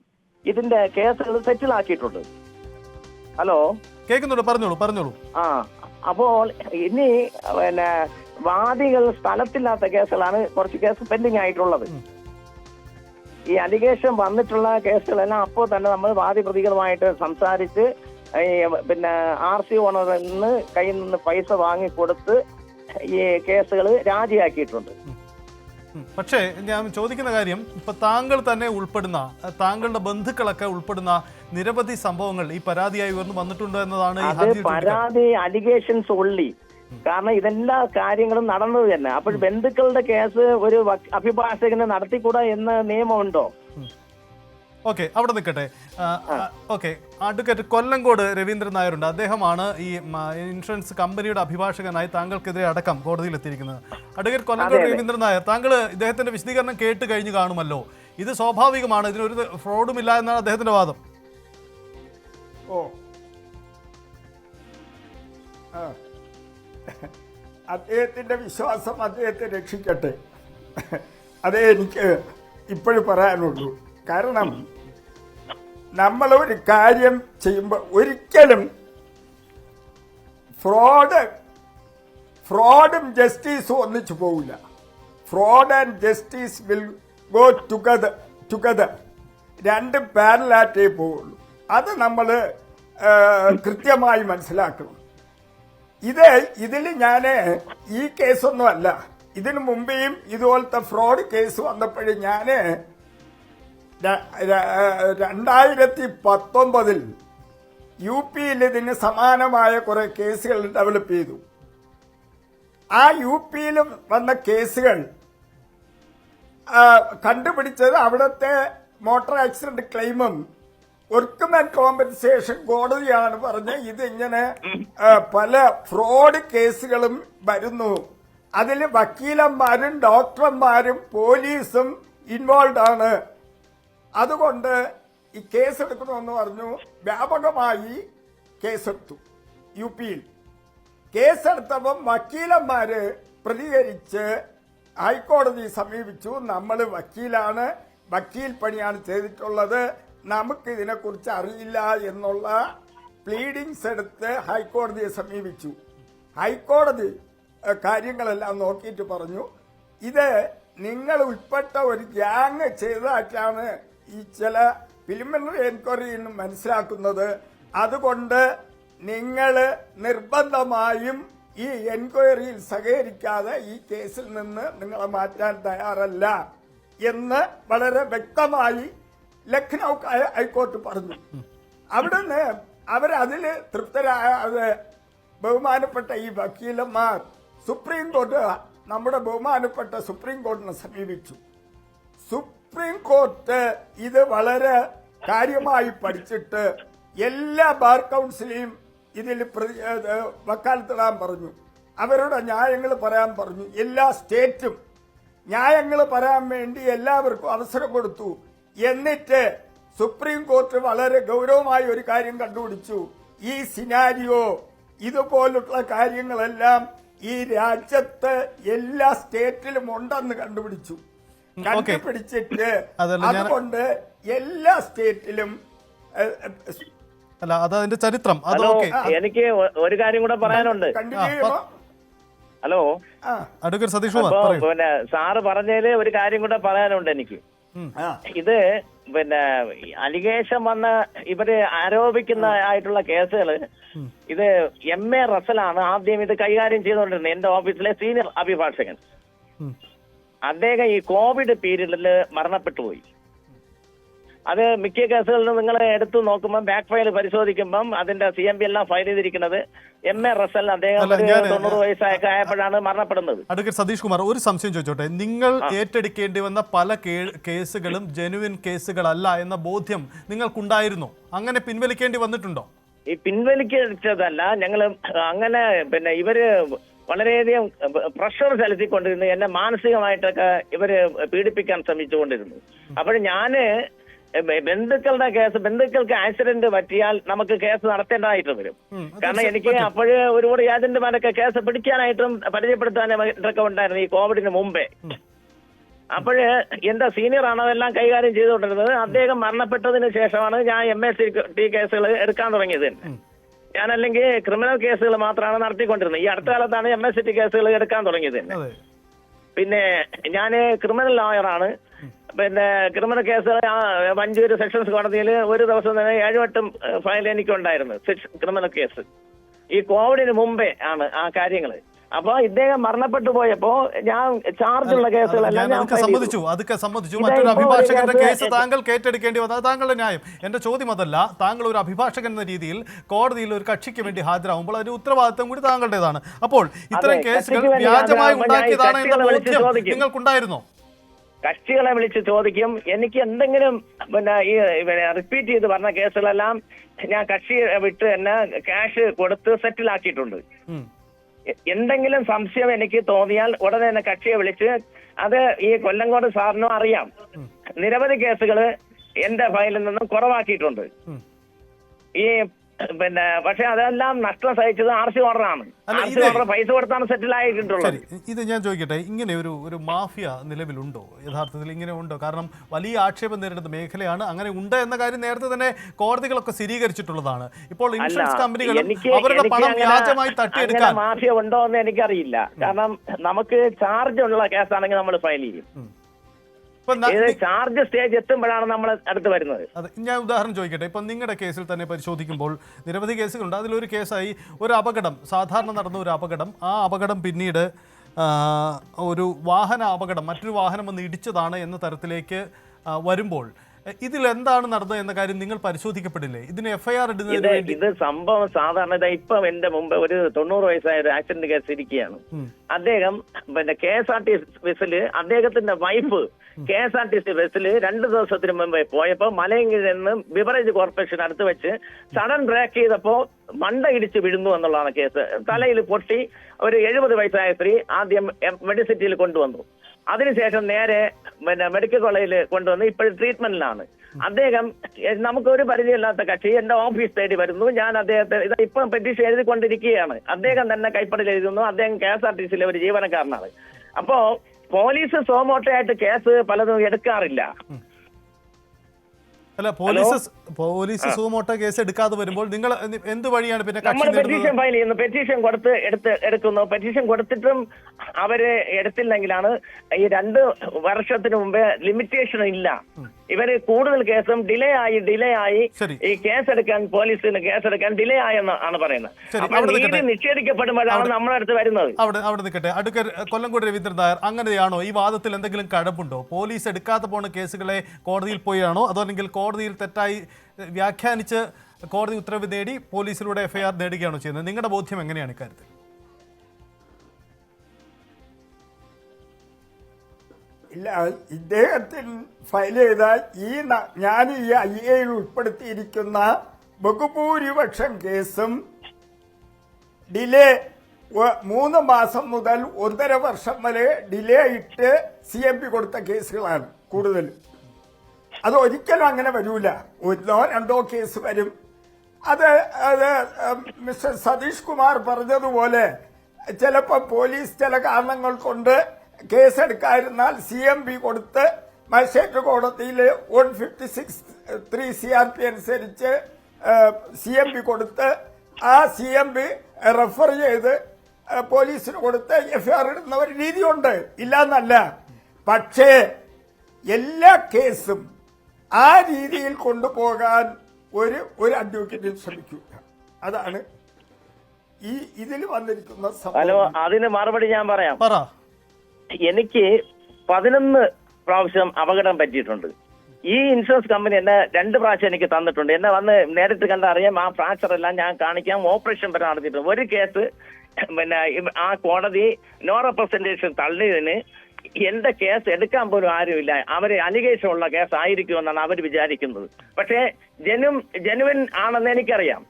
ഇതിന്റെ കേസുകൾ സെറ്റിലാക്കിയിട്ടുണ്ട്. ഹലോ, കേൾക്കുന്നുണ്ട്, പറഞ്ഞോളൂ. അപ്പോൾ ഇനി പിന്നെ വാദികൾ സ്ഥലത്തില്ലാത്ത കേസുകളാണ് കുറച്ച് കേസ് പെൻഡിങ് ആയിട്ടുള്ളത്. ഈ അലിഗേഷൻ വന്നിട്ടുള്ള കേസുകളെല്ലാം അപ്പോൾ തന്നെ നമ്മൾ വാദി പ്രതികളുമായിട്ട് സംസാരിച്ച് പിന്നെ RC ഓണറിൽ നിന്ന് കയ്യിൽ നിന്ന് പൈസ വാങ്ങിക്കൊടുത്ത് ഈ കേസുകൾ രാജിയാക്കിയിട്ടുണ്ട്. പക്ഷേ ഞാൻ ചോദിക്കുന്ന കാര്യം, ഇപ്പൊ താങ്കൾ തന്നെ ഉൾപ്പെടുന്ന, താങ്കളുടെ ബന്ധുക്കളൊക്കെ ഉൾപ്പെടുന്ന നിരവധി സംഭവങ്ങൾ ഈ പരാതിയായി ഉയർന്നു വന്നിട്ടുണ്ട് എന്നതാണ് ഈ പരാതി അലിഗേഷൻസ് ഉള്ളി. കാരണം ഇതെല്ലാ കാര്യങ്ങളും നടന്നത് തന്നെ. അപ്പോൾ ബന്ധുക്കളുടെ കേസ് ഒരു അഭിഭാഷകന് നടത്തിക്കൂടാ എന്ന നിയമമുണ്ടോ? ഓക്കെ, അവിടെ നിൽക്കട്ടെ. ഓക്കെ, അഡ്വക്കേറ്റ് കൊല്ലങ്കോട് രവീന്ദ്രൻ നായരുണ്ട്. അദ്ദേഹമാണ് ഈ ഇൻഷുറൻസ് കമ്പനിയുടെ അഭിഭാഷകനായി താങ്കൾക്കെതിരെ അടക്കം കോടതിയിൽ എത്തിയിരിക്കുന്നത്. അഡ്വക്കേറ്റ് കൊല്ലങ്കോട് രവീന്ദ്രൻ നായർ, താങ്കൾ ഇദ്ദേഹത്തിന്റെ വിശദീകരണം കേട്ട് കഴിഞ്ഞു കാണുമല്ലോ. ഇത് സ്വാഭാവികമാണ്, ഇതിനൊരു ഫ്രോഡും ഇല്ല എന്നാണ് അദ്ദേഹത്തിന്റെ വാദം. അദ്ദേഹത്തിന്റെ വിശ്വാസം അദ്ദേഹത്തെ രക്ഷിക്കട്ടെ. അതേ എനിക്ക് ഇപ്പോഴും പറയാനുള്ളൂ. കാരണം നമ്മളൊരു കാര്യം ചെയ്യുമ്പോൾ ഒരിക്കലും ഫ്രോഡും ജസ്റ്റിസും ഒന്നിച്ചു പോവില്ല. Fraud and justice will go together. രണ്ടും പാരലായിട്ടേ പോവുള്ളൂ. അത് നമ്മൾ കൃത്യമായി മനസ്സിലാക്കണം. ഇതിൽ ഞാൻ ഈ കേസൊന്നുമല്ല, ഇതിനു മുമ്പേയും ഇതുപോലത്തെ ഫ്രോഡ് കേസ് വന്നപ്പോഴും ഞാൻ 2019 UPയിൽ ഇതിന് സമാനമായ കുറെ കേസുകൾ ഡെവലപ്പ് ചെയ്തു. ആ UPയിലും വന്ന കേസുകൾ കണ്ടുപിടിച്ചത് അവിടുത്തെ മോട്ടോർ ആക്സിഡന്റ് ക്ലെയിമും വർക്ക്മെൻ കോമ്പൻസേഷൻ കോടതിയാണ് പറഞ്ഞ് ഇതിങ്ങനെ പല ഫ്രോഡ് കേസുകളും വരുന്നു. അതിൽ വക്കീലന്മാരും ഡോക്ടർമാരും പോലീസും ഇൻവോൾവ് ആണ്. അതുകൊണ്ട് ഈ കേസെടുക്കണമെന്ന് പറഞ്ഞു വ്യാപകമായി കേസെടുത്തു UPയിൽ. കേസെടുത്തപ്പം വക്കീലന്മാര് പ്രതികരിച്ച് ഹൈക്കോടതിയെ സമീപിച്ചു. നമ്മൾ വക്കീലാണ്, വക്കീൽ പണിയാണ് ചെയ്തിട്ടുള്ളത്, നമുക്ക് ഇതിനെക്കുറിച്ച് അറിയില്ല എന്നുള്ള പ്ലീഡിങ്സ് എടുത്ത് ഹൈക്കോടതിയെ സമീപിച്ചു. ഹൈക്കോടതി കാര്യങ്ങളെല്ലാം നോക്കിയിട്ട് പറഞ്ഞു, ഇത് നിങ്ങൾ ഉൾപ്പെട്ട ഒരു ഗ്യാങ് ചെയ്തതായിട്ടാണ് ഈ ചില പ്രിലിമിനറി എൻക്വയറിയിൽ നിന്ന് മനസ്സിലാക്കുന്നത്. അതുകൊണ്ട് നിങ്ങൾ നിർബന്ധമായും ഈ എൻക്വയറിയിൽ സഹകരിക്കാതെ ഈ കേസിൽ നിന്ന് നിങ്ങളെ മാറ്റാൻ തയ്യാറല്ല എന്ന് വളരെ വ്യക്തമായി ലക്നൗ ഹൈക്കോർട്ട് പറഞ്ഞു. അവിടുന്ന് അവരതിൽ തൃപ്തരായ ബഹുമാനപ്പെട്ട ഈ വക്കീലന്മാർ സുപ്രീം കോർട്ട്, നമ്മുടെ ബഹുമാനപ്പെട്ട സുപ്രീം കോർട്ടിനെ സമീപിച്ചു. സുപ്രീം കോർട്ട് ഇത് വളരെ കാര്യമായി പഠിച്ചിട്ട് എല്ലാ ബാർ കൗൺസിലെയും ഇതിൽ വക്കാലത്തിടാൻ പറഞ്ഞു. അവരുടെ ന്യായങ്ങൾ പറയാൻ പറഞ്ഞു. എല്ലാ സ്റ്റേറ്റും ന്യായങ്ങൾ പറയാൻ വേണ്ടി എല്ലാവർക്കും അവസരം കൊടുത്തു. എന്നിട്ട് സുപ്രീം കോർട്ട് വളരെ ഗൗരവമായ ഒരു കാര്യം കണ്ടുപിടിച്ചു. ഈ സിനാരിയോ ഇതുപോലുള്ള കാര്യങ്ങളെല്ലാം ഈ രാജ്യത്ത് എല്ലാ സ്റ്റേറ്റിലും ഉണ്ടെന്ന് കണ്ടുപിടിച്ചു. കണ്ടുപിടിച്ചിട്ട് അതുകൊണ്ട് എല്ലാ സ്റ്റേറ്റിലും അല്ല, അതതിന്റെ ചരിത്രം. അത് എനിക്ക് ഒരു കാര്യം കൂടെ പറയാനുണ്ട്. ഹലോ, അഡ്വക്കേറ്റ് സതീഷ് കുമാർ, പിന്നെ സാറ് പറഞ്ഞതില് ഒരു കാര്യം കൂടെ പറയാനുണ്ട് എനിക്ക്. ഇത് പിന്നെ അലിഗേഷൻ വന്ന ഇവര് ആരോപിക്കുന്ന ആയിട്ടുള്ള കേസുകള്, ഇത് MA റസലാണ് ആദ്യം ഇത് കൈകാര്യം ചെയ്തുകൊണ്ടിരുന്നത്, എന്റെ ഓഫീസിലെ സീനിയർ അഭിഭാഷകൻ. അദ്ദേഹം ഈ കോവിഡ് പീരീഡിൽ മരണപ്പെട്ടു പോയി. അത് മിക്ക കേസുകളിലും നിങ്ങൾ എടുത്തു നോക്കുമ്പോൾ ബാക്ക് ഫയൽ പരിശോധിക്കുമ്പം അതിന്റെ CMB എല്ലാം ഫയൽ ചെയ്തിരിക്കുന്നത് MA റസൽ അദ്ദേഹം 90 വയസ്സൊക്കെ ആയപ്പോഴാണ് മരണപ്പെടുന്നത്. അഡ്വക്കേറ്റ് സതീഷ് കുമാർ, ഒരു സംശയം ചോദിച്ചോട്ടെ. നിങ്ങൾ ഏറ്റെടുക്കേണ്ടി വന്ന പല കേസുകളും ജെനുവിൻ കേസുകളല്ല എന്ന ബോധ്യം നിങ്ങൾക്കുണ്ടായിരുന്നോ? അങ്ങനെ പിൻവലിക്കേണ്ടി വന്നിട്ടുണ്ടോ? ഈ പിൻവലിക്കതല്ല, ഞങ്ങൾ അങ്ങനെ പിന്നെ ഇവര് വളരെയധികം പ്രഷർ ചെലുത്തിക്കൊണ്ടിരുന്നു. എന്നെ മാനസികമായിട്ടൊക്കെ ഇവര് പീഡിപ്പിക്കാൻ ശ്രമിച്ചുകൊണ്ടിരുന്നു. അപ്പോൾ ഞാന് ബന്ധുക്കൾക്ക് ആക്സിഡന്റ് പറ്റിയാൽ നമുക്ക് കേസ് നടത്തേണ്ടതായിട്ട് വരും. കാരണം എനിക്ക് അപ്പോഴ് ഒരുപാട് ഏജന്റുമാരൊക്കെ കേസ് പിടിക്കാനായിട്ടും പരിചയപ്പെടുത്താനൊക്കെ ഉണ്ടായിരുന്നു ഈ കോവിഡിന് മുമ്പേ. അപ്പോഴ് എന്റെ സീനിയറാണ് അതെല്ലാം കൈകാര്യം ചെയ്തുകൊണ്ടിരുന്നത്. അദ്ദേഹം മരണപ്പെട്ടതിന് ശേഷമാണ് ഞാൻ MACT കേസുകൾ എടുക്കാൻ തുടങ്ങിയത് തന്നെ. ഞാനല്ലെങ്കിൽ ക്രിമിനൽ കേസുകൾ മാത്രമാണ് നടത്തിക്കൊണ്ടിരുന്നത്. ഈ അടുത്ത കാലത്താണ് MACT കേസുകൾ എടുക്കാൻ തുടങ്ങിയത് തന്നെ. പിന്നെ ഞാൻ ക്രിമിനൽ ലോയറാണ്. പിന്നെ ക്രിമിനൽ കേസുകൾ മഞ്ചൂർ സെഷൻസ് കോടതിയിൽ ഒരു ദിവസം തന്നെ 7-8 ഫയൽ എനിക്കുണ്ടായിരുന്നു, ക്രിമിനൽ കേസ്. ഈ കോവിഡിന് മുമ്പേ ആണ് ആ കാര്യങ്ങൾ. അപ്പൊ ഇദ്ദേഹം മരണപ്പെട്ടു പോയപ്പോ ഞാൻ ചാർജുള്ള കേസുകളെല്ലാം സമ്മതിച്ചു. മറ്റൊരു അഭിഭാഷകന്റെ കേസ് താങ്കൾ ഏറ്റെടുക്കേണ്ടി വന്നത് താങ്കളുടെ ന്യായം. എന്റെ ചോദ്യം അതല്ല. താങ്കൾ ഒരു അഭിഭാഷകൻ എന്ന രീതിയിൽ കോടതിയിൽ ഒരു കക്ഷിക്ക് വേണ്ടി ഹാജരാകുമ്പോൾ അതിന്റെ ഉത്തരവാദിത്തം കൂടി താങ്കളുടേതാണ്. അപ്പോൾ ഇത്തരം കേസുകൾ വ്യാജമായി ഉണ്ടാക്കിയതാണ് എന്ന ബോധ്യം നിങ്ങൾക്കുണ്ടായിരുന്നോ? കക്ഷികളെ വിളിച്ച് ചോദിക്കും. എനിക്ക് എന്തെങ്കിലും പിന്നെ ഈ റിപ്പീറ്റ് ചെയ്ത് പറഞ്ഞ കേസുകളെല്ലാം ഞാൻ കക്ഷിയെ വിട്ട് തന്നെ ക്യാഷ് കൊടുത്ത് സെറ്റിൽ ആക്കിയിട്ടുണ്ട്. എന്തെങ്കിലും സംശയം എനിക്ക് തോന്നിയാൽ ഉടനെ തന്നെ കക്ഷിയെ വിളിച്ച്, അത് ഈ കൊല്ലങ്കോട് സാറിനും അറിയാം, നിരവധി കേസുകൾ എന്റെ ഫയലിൽ നിന്നും കുറവാക്കിയിട്ടുണ്ട്. ഈ പിന്നെ പക്ഷെ അതെല്ലാം നഷ്ടം സഹിച്ചത് RC ഓർഡറാണ്. RC ഓർഡർ പൈസ കൊടുത്താണ് സെറ്റിൽ ആയിട്ടുള്ളത്. ഇത് ഞാൻ ചോദിക്കട്ടെ, ഇങ്ങനെ ഒരു മാഫിയ നിലവിലുണ്ടോ? യഥാർത്ഥത്തിൽ ഇങ്ങനെ ഉണ്ടോ? കാരണം വലിയ ആക്ഷേപം നേരിടുന്ന മേഖലയാണ്. അങ്ങനെ ഉണ്ട് എന്ന കാര്യം നേരത്തെ തന്നെ കോടതികളൊക്കെ സ്ഥിരീകരിച്ചിട്ടുള്ളതാണ്. ഇപ്പോൾ ഇൻഷുറൻസ് കമ്പനികൾ അവരുടെ പണം വ്യാജമായി തട്ടിയെടുക്കാൻ മാഫിയ ഉണ്ടോ എന്ന് എനിക്കറിയില്ല. കാരണം നമുക്ക് ചാർജ് ഉള്ള കേസാണെങ്കിൽ നമ്മൾ ഫയൽ ചെയ്യും. ചാർജ് സ്റ്റേജ് എത്തുമ്പോഴാണ് നമ്മൾ അടുത്ത് വരുന്നത്. അതെ, ഞാൻ ഉദാഹരണം ചോദിക്കട്ടെ. ഇപ്പം നിങ്ങളുടെ കേസിൽ തന്നെ പരിശോധിക്കുമ്പോൾ നിരവധി കേസുകളുണ്ട്. അതിലൊരു കേസായി ഒരു അപകടം, സാധാരണ നടന്ന ഒരു അപകടം, ആ അപകടം പിന്നീട് ഒരു വാഹന അപകടം, മറ്റൊരു വാഹനം വന്ന് ഇടിച്ചതാണ് എന്ന തരത്തിലേക്ക് വരുമ്പോൾ ഇതിൽ എന്താണ് നടന്നത് എന്ന കാര്യം നിങ്ങൾ പരിശോധിക്കപ്പെടില്ലേ? ഇതിന് FIR ഇടുന്നതിന് വേണ്ടി ഇത് സംഭവം സാധാരണ ഇപ്പം എന്റെ മുമ്പ് ഒരു 90 വയസ്സായ ഒരു ആക്സിഡന്റ് കേസ് ഇരിക്കുകയാണ്. അദ്ദേഹം പിന്നെ KSRTC ബസ്സില് അദ്ദേഹത്തിന്റെ വൈഫ് KSRTC ബസ്സില് 2 ദിവസത്തിന് മുമ്പേ പോയപ്പോ മലയങ്കിഴിൽ നിന്ന് ബിവറേജ് കോർപ്പറേഷൻ അടുത്ത് വെച്ച് സഡൻ ബ്രേക്ക് ചെയ്തപ്പോ മണ്ട ഇടിച്ച് വീഴുന്നു എന്നുള്ളതാണ് കേസ്. തലയിൽ പൊട്ടി ഒരു 70 വയസ്സായ സ്ത്രീ ആദ്യം മെഡിസിറ്റിയിൽ കൊണ്ടുവന്നു. അതിനുശേഷം നേരെ മെഡിക്കൽ കോളേജിൽ കൊണ്ടുവന്ന് ഇപ്പോഴും ട്രീറ്റ്മെന്റിലാണ് അദ്ദേഹം. നമുക്കൊരു പരിചയമില്ലാത്ത കക്ഷി എന്റെ ഓഫീസ് തേടി വരുന്നു. ഞാൻ അദ്ദേഹത്തെ ഇപ്പം പെറ്റീഷൻ എഴുതിക്കൊണ്ടിരിക്കുകയാണ്. അദ്ദേഹം തന്നെ കൈപ്പടയിൽ എഴുതുന്നു. അദ്ദേഹം KSRTCയിലെ ഒരു ജീവനക്കാരനാണ്. അപ്പോ പോലീസ് സോമോട്ടയായിട്ട് കേസ് പലതും എടുക്കാറില്ല. അല്ല, പോലീസ് സുമോട്ടോ കേസ് എടുക്കാതെ വരുമ്പോൾ നിങ്ങൾ എന്ത് വഴിയാണ് പിന്നെ നമ്മൾ പെറ്റീഷൻ ഫയൽ ചെയ്യുന്നു, പെറ്റീഷൻ കൊടുത്ത് എടുക്കുന്നു. പെറ്റീഷൻ കൊടുത്തിട്ടും അവര് എടുത്തില്ലെങ്കിലാണ് ഈ 2 വർഷത്തിന് മുമ്പേ ലിമിറ്റേഷൻ ഇല്ല. ഇവര് കൂടുതൽ കേസും ഡിലേ ആയി ഈ കേസെടുക്കാൻ പോലീസിന് കേസെടുക്കാൻ ഡിലേ ആയെന്നാണ് പറയുന്നത്. നീതി നിഷേധിക്കപ്പെടുമ്പോഴാണ് നമ്മുടെ അടുത്ത് വരുന്നത്. അവിടെ നിൽക്കട്ടെ. കൊല്ലംകോട് രവീന്ദ്രൻ നായർ, അങ്ങനെയാണോ ഈ വാദത്തിൽ എന്തെങ്കിലും കഴമ്പുണ്ടോ? പോലീസ് എടുക്കാതെ പോണ കേസുകളെ കോടതിയിൽ പോയാണോ, അതോ അല്ലെങ്കിൽ കോടതിയിൽ തെറ്റായി വ്യാഖ്യാനിച്ച് കോടതി ഉത്തരവ് നേടി പോലീസിലൂടെ FIR നേടുകയാണോ ചെയ്യുന്നത്? നിങ്ങളുടെ ബോധ്യം എങ്ങനെയാണ് ഇക്കാര്യത്തിൽ? ഇല്ല, ഇദ്ദേഹത്തിന് ഫയൽ ചെയ്ത ഞാൻ ഈ IAയിൽ ഉൾപ്പെടുത്തിയിരിക്കുന്ന ബഹുഭൂരിപക്ഷം കേസും ഡിലേ 3 മാസം മുതൽ 1.5 വർഷം വരെ ഡിലേ ഇട്ട് CMP കൊടുത്ത കേസുകളാണ് കൂടുതൽ. അത് ഒരിക്കലും അങ്ങനെ വരൂല. 1-2 കേസ് വരും. അത് മിസ്റ്റർ സതീഷ് കുമാർ പറഞ്ഞതുപോലെ ചിലപ്പോൾ പോലീസ് ചില കാരണങ്ങൾ കൊണ്ട് കേസെടുക്കാതിരുന്നാൽ CMP കൊടുത്ത് മജിസ്ട്രേറ്റ് കോടതിയിൽ 156(3) CRP അനുസരിച്ച് CMP കൊടുത്ത് ആ CMP റെഫർ ചെയ്ത് പോലീസിന് കൊടുത്ത് FIR ഇടുന്ന ഒരു രീതിയുണ്ട്, ഇല്ലെന്നല്ല. പക്ഷേ എല്ലാ കേസും ആ രീതിയിൽ കൊണ്ടുപോകാൻ ഒരു അഡ്വക്കേറ്റും ശ്രമിക്കുക. അതാണ് ഇതിൽ വന്നിരിക്കുന്ന സംഭവം. അതിന് മറുപടി ഞാൻ പറയാം. എനിക്ക് 11 പ്രാവശ്യം അപകടം പറ്റിയിട്ടുണ്ട്. ഈ ഇൻഷുറൻസ് കമ്പനി എന്നെ 2 പ്രാവശ്യം എനിക്ക് തന്നിട്ടുണ്ട്. എന്നെ വന്ന് നേരിട്ട് കണ്ട അറിയാം. ആ ഫ്രാക്ചർ എല്ലാം ഞാൻ കാണിക്കാം. ഓപ്പറേഷൻ വരെ നടത്തിയിട്ടുണ്ട്. ഒരു കേസ് ആ കോടതി നോ റെപ്രസെന്റേഷൻ തള്ളിയതിന് എന്റെ കേസ് എടുക്കാൻ പോലും ആരുമില്ല. അവര് അലിഗേഷൻ ഉള്ള കേസ് ആയിരിക്കുമെന്നാണ് അവർ വിചാരിക്കുന്നത്. പക്ഷേ ജെനുവിൻ ആണെന്ന് എനിക്കറിയാം.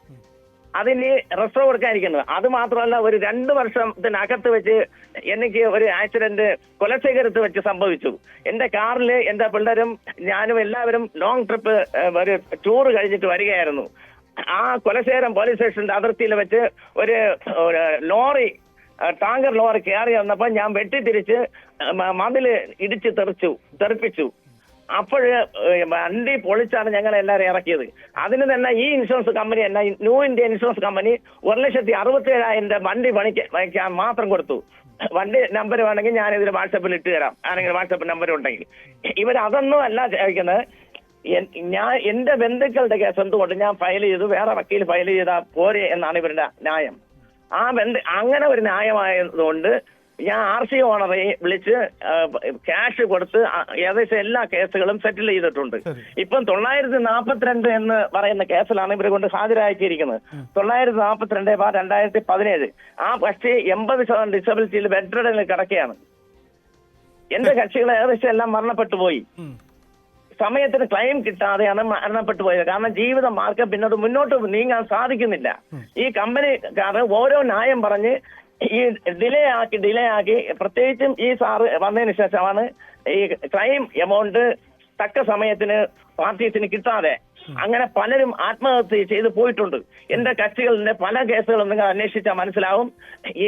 അതിന് റെസ്റ്റോ കൊടുക്കാതിരിക്കുന്നത്. അത് മാത്രമല്ല, ഒരു 2 വർഷത്തിനകത്ത് വെച്ച് എനിക്ക് ഒരു ആക്സിഡന്റ് കൊലശേഖരത്ത് വെച്ച് സംഭവിച്ചു. എന്റെ കാറിൽ എന്റെ പിള്ളേരും ഞാനും എല്ലാവരും ലോങ് ട്രിപ്പ് ഒരു ടൂർ കഴിഞ്ഞിട്ട് വരികയായിരുന്നു. ആ കൊലശേഖരം പോലീസ് സ്റ്റേഷന്റെ അതിർത്തിയിൽ വെച്ച് ഒരു ലോറി, ടാങ്കർ ലോറി കയറി വന്നപ്പോൾ ഞാൻ വെട്ടിത്തിരിച്ച് മതില് ഇടിച്ച് തെറിപ്പിച്ചു. അപ്പോഴ് വണ്ടി പൊളിച്ചാണ് ഞങ്ങൾ എല്ലാവരും ഇറക്കിയത്. അതിന് തന്നെ ഈ ഇൻഷുറൻസ് കമ്പനി തന്നെ, ന്യൂ ഇന്ത്യ ഇൻഷുറൻസ് കമ്പനി 1,67,000 വണ്ടി പണിക്കാൻ മാത്രം കൊടുത്തു. വണ്ടി നമ്പർ വേണമെങ്കിൽ ഞാൻ ഇതിൽ വാട്സാപ്പിൽ ഇട്ട് തരാം, ആരെങ്കിലും വാട്സാപ്പ് നമ്പർ ഉണ്ടെങ്കിൽ. ഇവരതൊന്നും അല്ല ചോദിക്കുന്നത്. ഞാൻ എന്റെ ബന്ധുക്കളുടെ കേസ് എന്തുകൊണ്ട് ഞാൻ ഫയൽ ചെയ്തു, വേറെ വക്കീൽ ഫയൽ ചെയ്താൽ പോരെ എന്നാണ് ഇവരുടെ ന്യായം. അങ്ങനെ ഒരു ന്യായമായതുകൊണ്ട് ഞാൻ RC ഓണറെ വിളിച്ച് ക്യാഷ് കൊടുത്ത് ഏകദേശം എല്ലാ കേസുകളും സെറ്റിൽ ചെയ്തിട്ടുണ്ട്. ഇപ്പം 942 എന്ന് പറയുന്ന കേസിലാണ് ഇവരെ കൊണ്ട് ഹാജരാക്കിയിരിക്കുന്നത്. 942/2017. ആ കക്ഷി 80% ഡിസബിലിറ്റിയിൽ ബെഡ്റിഡനിൽ കിടക്കുകയാണ്. എന്റെ കക്ഷികൾ ഏകദേശം എല്ലാം മരണപ്പെട്ടു പോയി. സമയത്തിന് ക്ലെയിം കിട്ടാതെയാണ് മരണപ്പെട്ടു പോയത്. കാരണം ജീവിത മാർഗം പിന്നെ അത് മുന്നോട്ട് നീങ്ങാൻ സാധിക്കുന്നില്ല. ഈ കമ്പനിക്കാർ ഓരോ ന്യായം പറഞ്ഞ് ഈ ഡിലേ ആക്കി പ്രത്യേകിച്ചും ഈ സാറ് വന്നതിന് ശേഷമാണ് ഈ ക്ലെയിം എമൗണ്ട് തക്ക സമയത്തിന് പാർട്ടീസിന് കിട്ടാതെ അങ്ങനെ പലരും ആത്മഹത്യ ചെയ്ത് പോയിട്ടുണ്ട്. എന്റെ കക്ഷികളുടെ പല കേസുകളും നിങ്ങൾ അന്വേഷിച്ചാൽ മനസ്സിലാവും. ഈ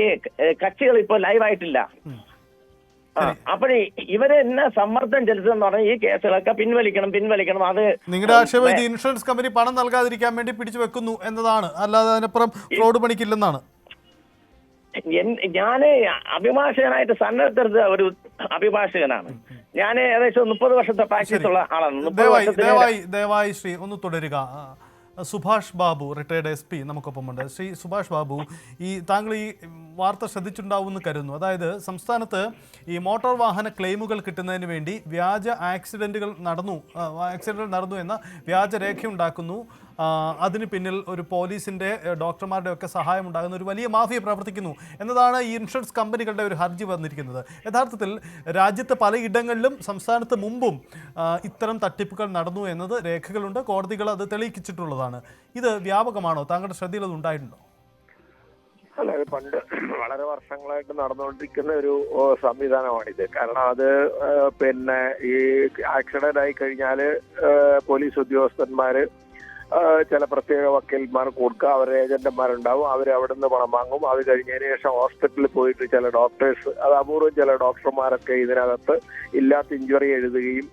കക്ഷികൾ ഇപ്പോൾ ലൈവായിട്ടില്ല. അപ്പോഴേ ഇവരെ എന്നെ സമ്മർദ്ദം ചെലുത്തുന്ന പറഞ്ഞാൽ ഈ കേസുകളൊക്കെ പിൻവലിക്കണം. അത് നിങ്ങളുടെ ആക്ഷേപം ഇൻഷുറൻസ് കമ്പനി പണം നൽകാതിരിക്കാൻ വേണ്ടി പിടിച്ചു വെക്കുന്നു എന്നതാണ്, അല്ലാതെ അതിനപ്പുറം ഫ്രോഡ് പണിക്കില്ലെന്നാണ്. ഞാന് അഭിഭാഷകനായിട്ട് സന്നദ്ധ ഒരു അഭിഭാഷകനാണ്. ഞാൻ ഏകദേശം 30 വർഷത്തെ പ്രാക്ടീസ് ഉള്ള ആളാണ്. ദയവായി ശ്രീ ഒന്ന് തുടരുക. Subhash Babu, retired SP നമുക്കൊപ്പമുണ്ട്. ശ്രീ സുഭാഷ് ബാബു, താങ്കൾ ഈ വാർത്ത ശ്രദ്ധിച്ചിട്ടുണ്ടാവുമെന്ന് കരുതുന്നു. അതായത് സംസ്ഥാനത്ത് ഈ മോട്ടോർ വാഹന ക്ലെയിമുകൾ കിട്ടുന്നതിന് വേണ്ടി വ്യാജ ആക്സിഡന്റുകൾ നടന്നു എന്ന വ്യാജരേഖയുണ്ടാക്കുന്നു. അതിന് പിന്നിൽ ഒരു പോലീസിൻ്റെ ഡോക്ടർമാരുടെ ഒക്കെ സഹായം ഉണ്ടാകുന്ന ഒരു വലിയ മാഫിയ പ്രവർത്തിക്കുന്നു എന്നതാണ് ഈ ഇൻഷുറൻസ് കമ്പനികളുടെ ഒരു ഹർജി വന്നിരിക്കുന്നത്. യഥാർത്ഥത്തിൽ രാജ്യത്തെ പലയിടങ്ങളിലും സംസ്ഥാനത്ത് മുമ്പും ഇത്തരം തട്ടിപ്പുകൾ നടന്നു എന്നത് രേഖകളുണ്ട്, കോടതികൾ അത് തെളിയിച്ചിട്ടുള്ളതാണ്. ഇത് വ്യാപകമാണോ? താങ്കളുടെ ശ്രദ്ധയിൽ അത് ഉണ്ടായിട്ടുണ്ടോ? അല്ല, ഇത് പണ്ട് വളരെ വർഷങ്ങളായിട്ട് നടന്നുകൊണ്ടിരിക്കുന്ന ഒരു സംവിധാനമാണിത്. കാരണം അത് പിന്നെ ഈ ആക്സിഡന്റ് ആയി കഴിഞ്ഞാൽ പോലീസ് ഉദ്യോഗസ്ഥന്മാര് ചില പ്രത്യേക വക്കീൽമാർക്ക് കൊടുക്കുക, അവരുടെ ഏജന്റുമാരുണ്ടാവും, അവർ അവിടെ നിന്ന് പണം വാങ്ങും. അത് കഴിഞ്ഞതിന് ശേഷം ഹോസ്പിറ്റലിൽ പോയിട്ട് ചില ഡോക്ടേഴ്സ്, അത് അപൂർവം ചില ഡോക്ടർമാരൊക്കെ ഇതിനകത്ത് ഇല്ലാത്ത ഇഞ്ചുറി എഴുതുകയും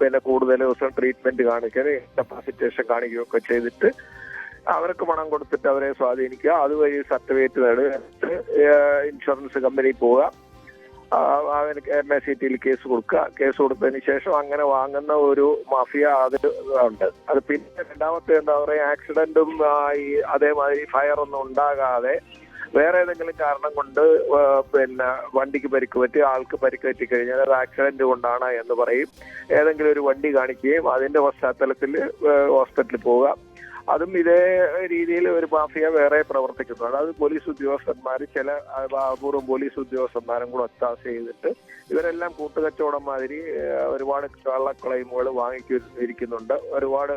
പിന്നെ കൂടുതൽ ദിവസം ട്രീറ്റ്മെന്റ് കാണിക്കുകയും കപ്പാസിറ്റേഷൻ കാണിക്കുകയും ഒക്കെ ചെയ്തിട്ട് അവർക്ക് പണം കൊടുത്തിട്ട് അവരെ സ്വാധീനിക്കുക. അതുവഴി സർട്ടിഫിക്കറ്റ് നേടുക, ഇൻഷുറൻസ് കമ്പനി പോവുക, അവർക്ക് MACT കേസ് കൊടുക്കുക. കേസ് കൊടുത്തതിന് ശേഷം അങ്ങനെ വാങ്ങുന്ന ഒരു മാഫിയ അത് ഉണ്ട്. അത് പിന്നെ രണ്ടാമത്തെ എന്താ പറയുക, ആക്സിഡന്റും ഈ അതേമാതിരി ഫയർ ഒന്നും ഉണ്ടാകാതെ വേറെ ഏതെങ്കിലും കാരണം കൊണ്ട് പിന്നെ വണ്ടിക്ക് പരിക്ക് പറ്റി, ആൾക്ക് പരിക്ക് പറ്റി കഴിഞ്ഞാൽ അത് ആക്സിഡന്റ് കൊണ്ടാണ് എന്ന് പറയും. ഏതെങ്കിലും ഒരു വണ്ടി കാണിക്കുകയും അതിന്റെ പശ്ചാത്തലത്തിൽ ഹോസ്പിറ്റലിൽ പോവുക. അതും ഇതേ രീതിയിൽ ഒരു മാഫിയ വേറെ പ്രവർത്തിക്കുന്നുണ്ട്. അത് പോലീസ് ഉദ്യോഗസ്ഥന്മാർ, ചില അപൂർവം പോലീസ് ഉദ്യോഗസ്ഥന്മാരും കൂടെ ഒത്താശ ചെയ്തിട്ട് ഇവരെല്ലാം കൂട്ടുകച്ചവടം മാതിരി ഒരുപാട് കള്ള ക്ലെയിമുകൾ വാങ്ങിയിരിക്കുന്നുണ്ട്. ഒരുപാട്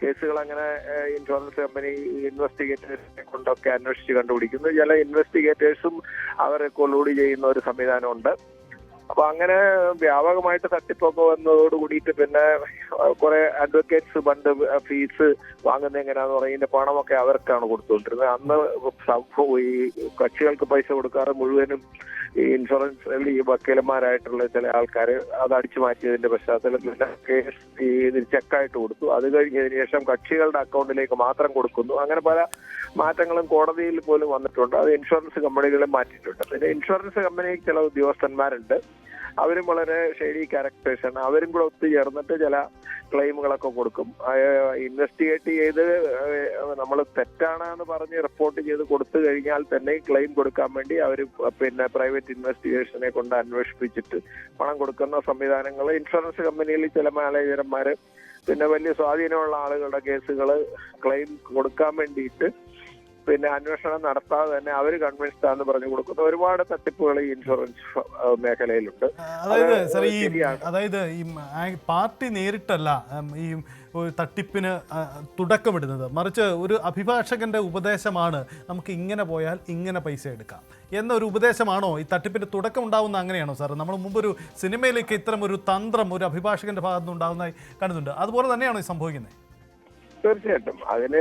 കേസുകൾ അങ്ങനെ ഇൻഷുറൻസ് കമ്പനി ഇൻവെസ്റ്റിഗേറ്റേഴ്സിനെ കൊണ്ടൊക്കെ അന്വേഷിച്ച് കണ്ടുപിടിക്കുന്നു. ചില ഇൻവെസ്റ്റിഗേറ്റേഴ്സും അവരെ കൊല്ലൂടി ചെയ്യുന്ന ഒരു സംവിധാനമുണ്ട്. അപ്പൊ അങ്ങനെ വ്യാപകമായിട്ട് തട്ടിപ്പൊക്കെ വന്നതോട് കൂടിയിട്ട് പിന്നെ കുറെ അഡ്വക്കേറ്റ്സ് പണ്ട് ഫീസ് വാങ്ങുന്നത് എങ്ങനെയാന്ന് പറയും, ഇതിന്റെ പണമൊക്കെ അവർക്കാണ് കൊടുത്തുകൊണ്ടിരുന്നത്. അന്ന് ഈ കക്ഷികൾക്ക് പൈസ കൊടുക്കാറ് മുഴുവനും ഈ ഇൻഷുറൻസ് ഈ വക്കീലന്മാരായിട്ടുള്ള ചില ആൾക്കാർ അത് അടിച്ചു മാറ്റിയതിന്റെ പശ്ചാത്തലത്തിൽ കേസ് ഇതിൽ ചെക്കായിട്ട് കൊടുത്തു. അത് കഴിഞ്ഞതിന് ശേഷം കക്ഷികളുടെ അക്കൗണ്ടിലേക്ക് മാത്രം കൊടുക്കുന്നു. അങ്ങനെ പല മാറ്റങ്ങളും കോടതിയിൽ പോലും വന്നിട്ടുണ്ട്. അത് ഇൻഷുറൻസ് കമ്പനികളെ മാറ്റിയിട്ടുണ്ട്. പിന്നെ ഇൻഷുറൻസ് കമ്പനിക്ക് ചില ഉദ്യോഗസ്ഥന്മാരുണ്ട്, അവരും വളരെ ഷെയ്ഡി ക്യാരക്ടേഴ്സാണ്. അവരും കൂടെ ഒത്തുചേർന്നിട്ട് ചില ക്ലെയിമുകളൊക്കെ കൊടുക്കും. ഇൻവെസ്റ്റിഗേറ്റ് ചെയ്ത് നമ്മൾ തെറ്റാണെന്ന് പറഞ്ഞ് റിപ്പോർട്ട് ചെയ്ത് കൊടുത്തു കഴിഞ്ഞാൽ തന്നെ ക്ലെയിം കൊടുക്കാൻ വേണ്ടി അവർ പിന്നെ പ്രൈവറ്റ് ഇൻവെസ്റ്റിഗേഷനെ കൊണ്ട് അന്വേഷിപ്പിച്ചിട്ട് പണം കൊടുക്കുന്ന സംവിധാനങ്ങൾ ഇൻഷുറൻസ് കമ്പനിയിൽ ചില മാനേജർമാർ പിന്നെ വലിയ സ്വാധീനമുള്ള ആളുകളുടെ കേസുകൾ ക്ലെയിം കൊടുക്കാൻ വേണ്ടിയിട്ട് പിന്നെ അന്വേഷണം നടത്താതെ തന്നെ അവർ കൺവിൻസ്ഡ് ആണെന്ന് പറഞ്ഞു കൊടുക്കുന്ന ഒരുപാട് തട്ടിപ്പുകൾ ഈ ഇൻഷുറൻസ് മേഖലയിലുണ്ട്. അതായത് ഈ പാർട്ടി നേരിട്ടല്ല ഈ തട്ടിപ്പിന് തുടക്കമിടുന്നത്, മറിച്ച് ഒരു അഭിഭാഷകന്റെ ഉപദേശമാണ് നമുക്ക് ഇങ്ങനെ പോയാൽ ഇങ്ങനെ പൈസ എടുക്കാം എന്നൊരു ഉപദേശമാണോ ഈ തട്ടിപ്പിന്റെ തുടക്കം ഉണ്ടാവുന്ന? അങ്ങനെയാണോ സാർ? നമ്മൾ മുമ്പൊരു സിനിമയിലേക്ക് ഇത്തരം ഒരു തന്ത്രം ഒരു അഭിഭാഷകന്റെ ഭാഗത്തുനിന്ന് ഉണ്ടാകുന്നതായി കാണുന്നുണ്ട്. അതുപോലെ തന്നെയാണോ ഈ സംഭവിക്കുന്നത്? തീർച്ചയായിട്ടും. അതിന്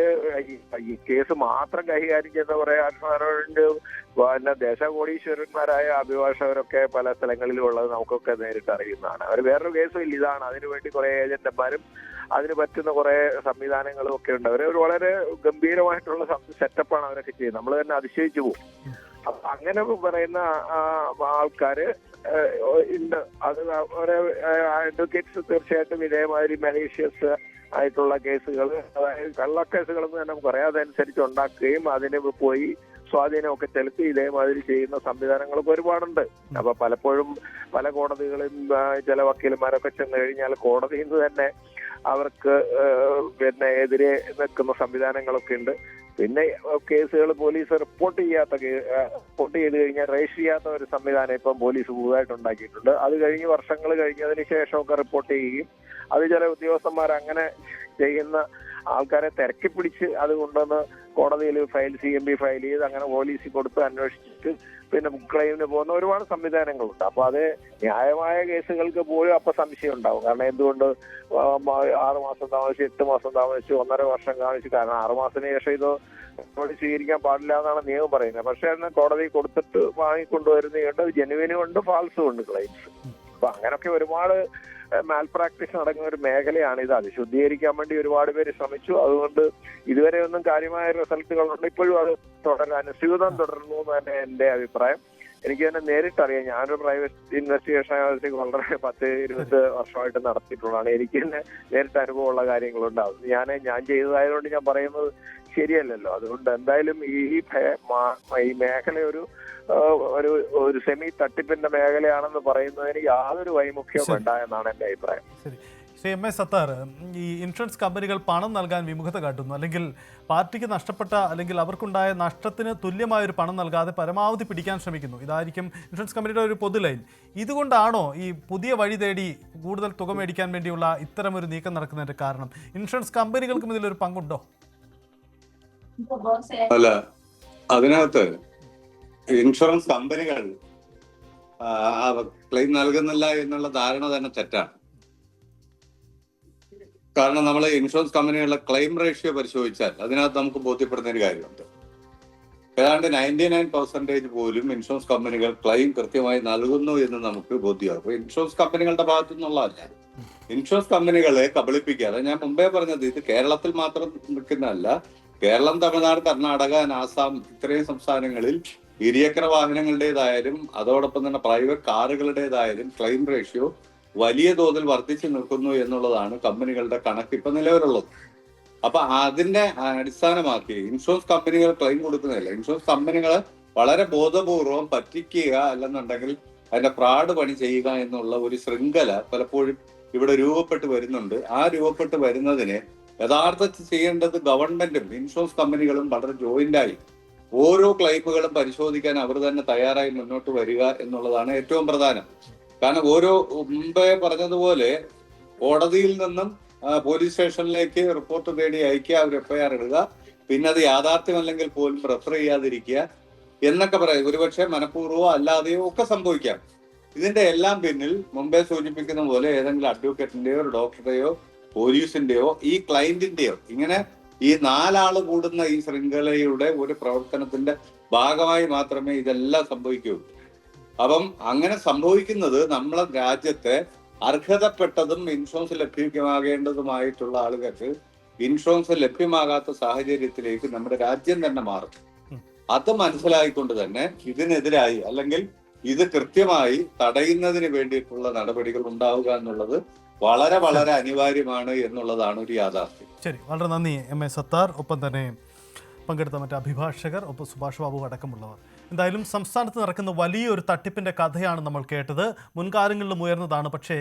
ഈ കേസ് മാത്രം കൈകാര്യം ചെയ്യുന്ന പറയാറുണ്ട്. പിന്നെ ദേശകോടീശ്വരന്മാരായ അഭിഭാഷകരൊക്കെ പല സ്ഥലങ്ങളിലും ഉള്ളത് നമുക്കൊക്കെ നേരിട്ട് അറിയുന്നതാണ്. അവർ വേറൊരു കേസും ഇല്ല. ഇതാണ് അതിനുവേണ്ടി കുറെ ഏജന്റുമാരും അതിന് പറ്റുന്ന കുറെ സംവിധാനങ്ങളും ഒക്കെ ഉണ്ട്. അവർ വളരെ ഗംഭീരമായിട്ടുള്ള സെറ്റപ്പാണ് അവരൊക്കെ ചെയ്യുന്നത്. നമ്മൾ തന്നെ അതിശയിച്ചു പോകും. അപ്പൊ അങ്ങനെ പറയുന്ന ആൾക്കാര് ഉണ്ട്. അത് അഡ്വക്കേറ്റ്സ് തീർച്ചയായിട്ടും ഇതേമാതിരി മലീഷ്യസ് ആയിട്ടുള്ള കേസുകൾ, അതായത് കള്ളക്കേസുകളെന്ന് തന്നെ നമുക്ക് പറയാം, അതനുസരിച്ച് ഉണ്ടാക്കുകയും അതിന് പോയി സ്വാധീനമൊക്കെ ചെലുത്തി ഇതേമാതിരി ചെയ്യുന്ന സംവിധാനങ്ങളൊക്കെ ഒരുപാടുണ്ട്. അപ്പൊ പലപ്പോഴും പല കോടതികളിൽ ചില വക്കീലന്മാരൊക്കെ ചെന്ന് കഴിഞ്ഞാൽ കോടതിയിൽ നിന്ന് തന്നെ അവർക്ക് പിന്നെ എതിരെ നിൽക്കുന്ന സംവിധാനങ്ങളൊക്കെ ഉണ്ട്. പിന്നെ കേസുകൾ പോലീസ് റിപ്പോർട്ട് ചെയ്ത് കഴിഞ്ഞാൽ രജിസ്റ്റർ ചെയ്യാത്ത ഒരു സംവിധാനം ഇപ്പം പോലീസ് പുതുതായിട്ട് ഉണ്ടാക്കിയിട്ടുണ്ട്. അത് കഴിഞ്ഞ് വർഷങ്ങൾ കഴിഞ്ഞതിന് ശേഷമൊക്കെ റിപ്പോർട്ട് ചെയ്യുകയും അത് ചില ഉദ്യോഗസ്ഥന്മാർ അങ്ങനെ ചെയ്യുന്ന ആൾക്കാരെ തിരക്കി പിടിച്ച് അത് കൊണ്ടുവന്ന് കോടതിയിൽ CMB ഫയൽ ചെയ്ത് അങ്ങനെ പോലീസിൽ കൊടുത്ത് അന്വേഷിച്ചിട്ട് പിന്നെ ക്ലെയിമിന് പോകുന്ന ഒരുപാട് സംവിധാനങ്ങളുണ്ട്. അപ്പൊ അത് ന്യായമായ കേസുകൾക്ക് പോലും അപ്പൊ സംശയം ഉണ്ടാവും. കാരണം എന്തുകൊണ്ട് 6 മാസം താമസിച്ചു, 8 മാസം താമസിച്ചു, 1.5 വർഷം കാണിച്ചു? കാരണം 6 മാസത്തിന് ശേഷം ഇത് സ്വീകരിക്കാൻ പാടില്ല എന്നാണ് നിയമം പറയുന്നത്. പക്ഷെ അതിന് കോടതി കൊടുത്തിട്ട് വാങ്ങിക്കൊണ്ടുവരുന്നുണ്ട്. ജെനുവിനും ഉണ്ട്, ഫാൾസും ഉണ്ട് ക്ലെയിംസ്. അപ്പൊ അങ്ങനെയൊക്കെ ഒരുപാട് മാൽ പ്രാക്ടീസ് നടക്കുന്ന ഒരു മേഖലയാണ് ഇത്. അത് ശുദ്ധീകരിക്കാൻ വേണ്ടി ഒരുപാട് പേര് ശ്രമിച്ചു. അതുകൊണ്ട് ഇതുവരെ ഒന്നും കാര്യമായ റിസൾട്ടുകളുണ്ട്. ഇപ്പോഴും അത് അനുസ്യൂതം തുടരുന്നു എന്ന് തന്നെ എന്റെ അഭിപ്രായം. എനിക്ക് തന്നെ നേരിട്ടറിയാം. ഞാനൊരു പ്രൈവറ്റ് ഇൻവെസ്റ്റിഗേഷൻ വളരെ 10-20 വർഷമായിട്ട് നടത്തിയിട്ടുള്ളതാണ്. എനിക്ക് തന്നെ നേരിട്ട് അനുഭവമുള്ള കാര്യങ്ങളുണ്ടാവും. ഞാൻ ചെയ്തതായതുകൊണ്ട് ഞാൻ പറയുന്നത് ശരിയല്ലല്ലോ. അതുകൊണ്ട് എന്തായാലും ഈ മേഖല ഒരു സെമി തട്ടിപ്പിന്റെ മേഖലയാണെന്ന് പറയുന്നതിന് യാതൊരു വൈമുഖ്യവും വേണ്ട എന്നാണ് എന്റെ അഭിപ്രായം. ശ്രീ MS സത്താർ, ഈ ഇൻഷുറൻസ് കമ്പനികൾ പണം നൽകാൻ വിമുഖത കാട്ടുന്നു, അല്ലെങ്കിൽ പാർട്ടിക്ക് നഷ്ടപ്പെട്ട അല്ലെങ്കിൽ അവർക്കുണ്ടായ നഷ്ടത്തിന് തുല്യമായൊരു പണം നൽകാതെ പരമാവധി പിടിക്കാൻ ശ്രമിക്കുന്നു. ഇതായിരിക്കും ഇൻഷുറൻസ് കമ്പനിയുടെ ഒരു പൊതു ലൈൻ. ഇതുകൊണ്ടാണോ ഈ പുതിയ വഴി തേടി കൂടുതൽ തുക മേടിക്കാൻ വേണ്ടിയുള്ള ഇത്തരമൊരു നീക്കം നടക്കുന്നതിന്റെ കാരണം? ഇൻഷുറൻസ് കമ്പനികൾക്കും ഇതിലൊരു പങ്കുണ്ടോ? അല്ല, അതിനകത്ത് ഇൻഷുറൻസ് കമ്പനികൾ ക്ലെയിം നൽകുന്നില്ല എന്നുള്ള ധാരണ തന്നെ തെറ്റാണ്. കാരണം നമ്മൾ ഇൻഷുറൻസ് കമ്പനികളുടെ ക്ലെയിം റേഷ്യോ പരിശോധിച്ചാൽ അതിനകത്ത് നമുക്ക് ബോധ്യപ്പെടുന്ന ഒരു കാര്യമുണ്ട്. ഏതാണ്ട് 99% പോലും ഇൻഷുറൻസ് കമ്പനികൾ ക്ലെയിം കൃത്യമായി നൽകുന്നു എന്ന് നമുക്ക് ബോധ്യമാകും. ഇൻഷുറൻസ് കമ്പനികളുടെ ഭാഗത്തു നിന്നുള്ളതല്ല, ഇൻഷുറൻസ് കമ്പനികളെ കബളിപ്പിക്കാതെ, ഞാൻ മുമ്പേ പറഞ്ഞത് ഇത് കേരളത്തിൽ മാത്രം നിൽക്കുന്നതല്ല, കേരളം, തമിഴ്നാട്, കർണാടക, ആസാം ഇത്രയും സംസ്ഥാനങ്ങളിൽ ഇരുചക്ര വാഹനങ്ങളുടേതായാലും അതോടൊപ്പം തന്നെ പ്രൈവറ്റ് കാറുകളുടേതായാലും ക്ലെയിം റേഷ്യോ വലിയ തോതിൽ വർദ്ധിച്ചു നിൽക്കുന്നു എന്നുള്ളതാണ് കമ്പനികളുടെ കണക്ക് ഇപ്പൊ നിലവിലുള്ളത്. അപ്പൊ അതിന്റെ അടിസ്ഥാനമാക്കി ഇൻഷുറൻസ് കമ്പനികൾ ക്ലെയിം കൊടുക്കുന്നില്ല. ഇൻഷുറൻസ് കമ്പനികളെ വളരെ ബോധപൂർവം പറ്റിക്കുക, അല്ലെന്നുണ്ടെങ്കിൽ അതിന്റെ ഫ്രോഡ് പണി ചെയ്യുക എന്നുള്ള ഒരു ശൃംഖല പലപ്പോഴും ഇവിടെ രൂപപ്പെട്ട് വരുന്നുണ്ട്. ആ രൂപപ്പെട്ട് വരുന്നതിനെ യഥാർത്ഥത്തിൽ ചെയ്യേണ്ടത് ഗവൺമെന്റും ഇൻഷുറൻസ് കമ്പനികളും വളരെ ജോയിന്റായി ഓരോ ക്ലെയിമുകളും പരിശോധിക്കാൻ അവർ തന്നെ തയ്യാറായി മുന്നോട്ട് വരിക എന്നുള്ളതാണ് ഏറ്റവും പ്രധാനം. കാരണം ഓരോ മുമ്പേ പറഞ്ഞതുപോലെ കോടതിയിൽ നിന്നും പോലീസ് സ്റ്റേഷനിലേക്ക് റിപ്പോർട്ട് തേടി അയക്കുക, അവർ FIR ഇടുക, പിന്നെ അത് യാഥാർത്ഥ്യമല്ലെങ്കിൽ പോലും റെഫർ ചെയ്യാതിരിക്കുക എന്നൊക്കെ പറയും. ഒരുപക്ഷെ മനഃപൂർവ്വമോ അല്ലാതെയോ ഒക്കെ സംഭവിക്കാം. ഇതിന്റെ എല്ലാം പിന്നിൽ മുമ്പേ സൂചിപ്പിക്കുന്ന പോലെ ഏതെങ്കിലും അഡ്വക്കേറ്റിന്റെയോ ഡോക്ടറുടെയോ പോലീസിന്റെയോ ഈ ക്ലയന്റിന്റെയോ ഇങ്ങനെ ഈ 4 ആള് കൂടുന്ന ഈ ശൃംഖലയുടെ ഒരു പ്രവർത്തനത്തിന്റെ ഭാഗമായി മാത്രമേ ഇതെല്ലാം സംഭവിക്കൂ. അപ്പം അങ്ങനെ സംഭവിക്കുന്നത് നമ്മളെ രാജ്യത്തെ അർഹതപ്പെട്ടതും ഇൻഷുറൻസ് ലഭ്യമാകേണ്ടതുമായിട്ടുള്ള ആളുകൾക്ക് ഇൻഷുറൻസ് ലഭ്യമാകാത്ത സാഹചര്യത്തിലേക്ക് നമ്മുടെ രാജ്യം തന്നെ മാറും. അത് മനസ്സിലായിക്കൊണ്ട് തന്നെ ഇതിനെതിരായി അല്ലെങ്കിൽ ഇത് കൃത്യമായി തടയുന്നതിന് വേണ്ടിയിട്ടുള്ള നടപടികൾ ഉണ്ടാവുക എന്നുള്ളത് വളരെ വളരെ അനിവാര്യമാണ് എന്നുള്ളതാണ് ഒരു യാഥാർത്ഥ്യം. ശരി, വളരെ നന്ദി MA സത്താർ. ഒപ്പം തന്നെ പങ്കെടുത്ത മറ്റ് അഭിഭാഷകർ, ഒപ്പം സുഭാഷ് ബാബു അടക്കമുള്ളവർ. എന്തായാലും സംസ്ഥാനത്ത് നടക്കുന്ന വലിയൊരു തട്ടിപ്പിൻ്റെ കഥയാണ് നമ്മൾ കേട്ടത്. മുൻകാലങ്ങളിലും ഉയർന്നതാണ്. പക്ഷേ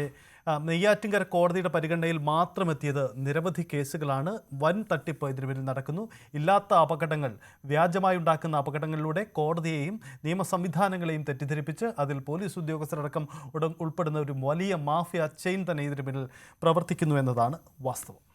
നെയ്യാറ്റിൻകര കോടതിയുടെ പരിഗണനയിൽ മാത്രം എത്തിയത് നിരവധി കേസുകളാണ്. വൻ തട്ടിപ്പ് ഇതിനു പിന്നിൽ നടക്കുന്നു. ഇല്ലാത്ത അപകടങ്ങൾ, വ്യാജമായി ഉണ്ടാക്കുന്ന അപകടങ്ങളിലൂടെ കോടതിയെയും നിയമ സംവിധാനങ്ങളെയും തെറ്റിദ്ധരിപ്പിച്ച് അതിൽ പോലീസ് ഉദ്യോഗസ്ഥരടക്കം ഉൾപ്പെടുന്ന ഒരു വലിയ മാഫിയ ചെയിൻ തന്നെ ഇതിനു പിന്നിൽ പ്രവർത്തിക്കുന്നു എന്നതാണ് വാസ്തവം.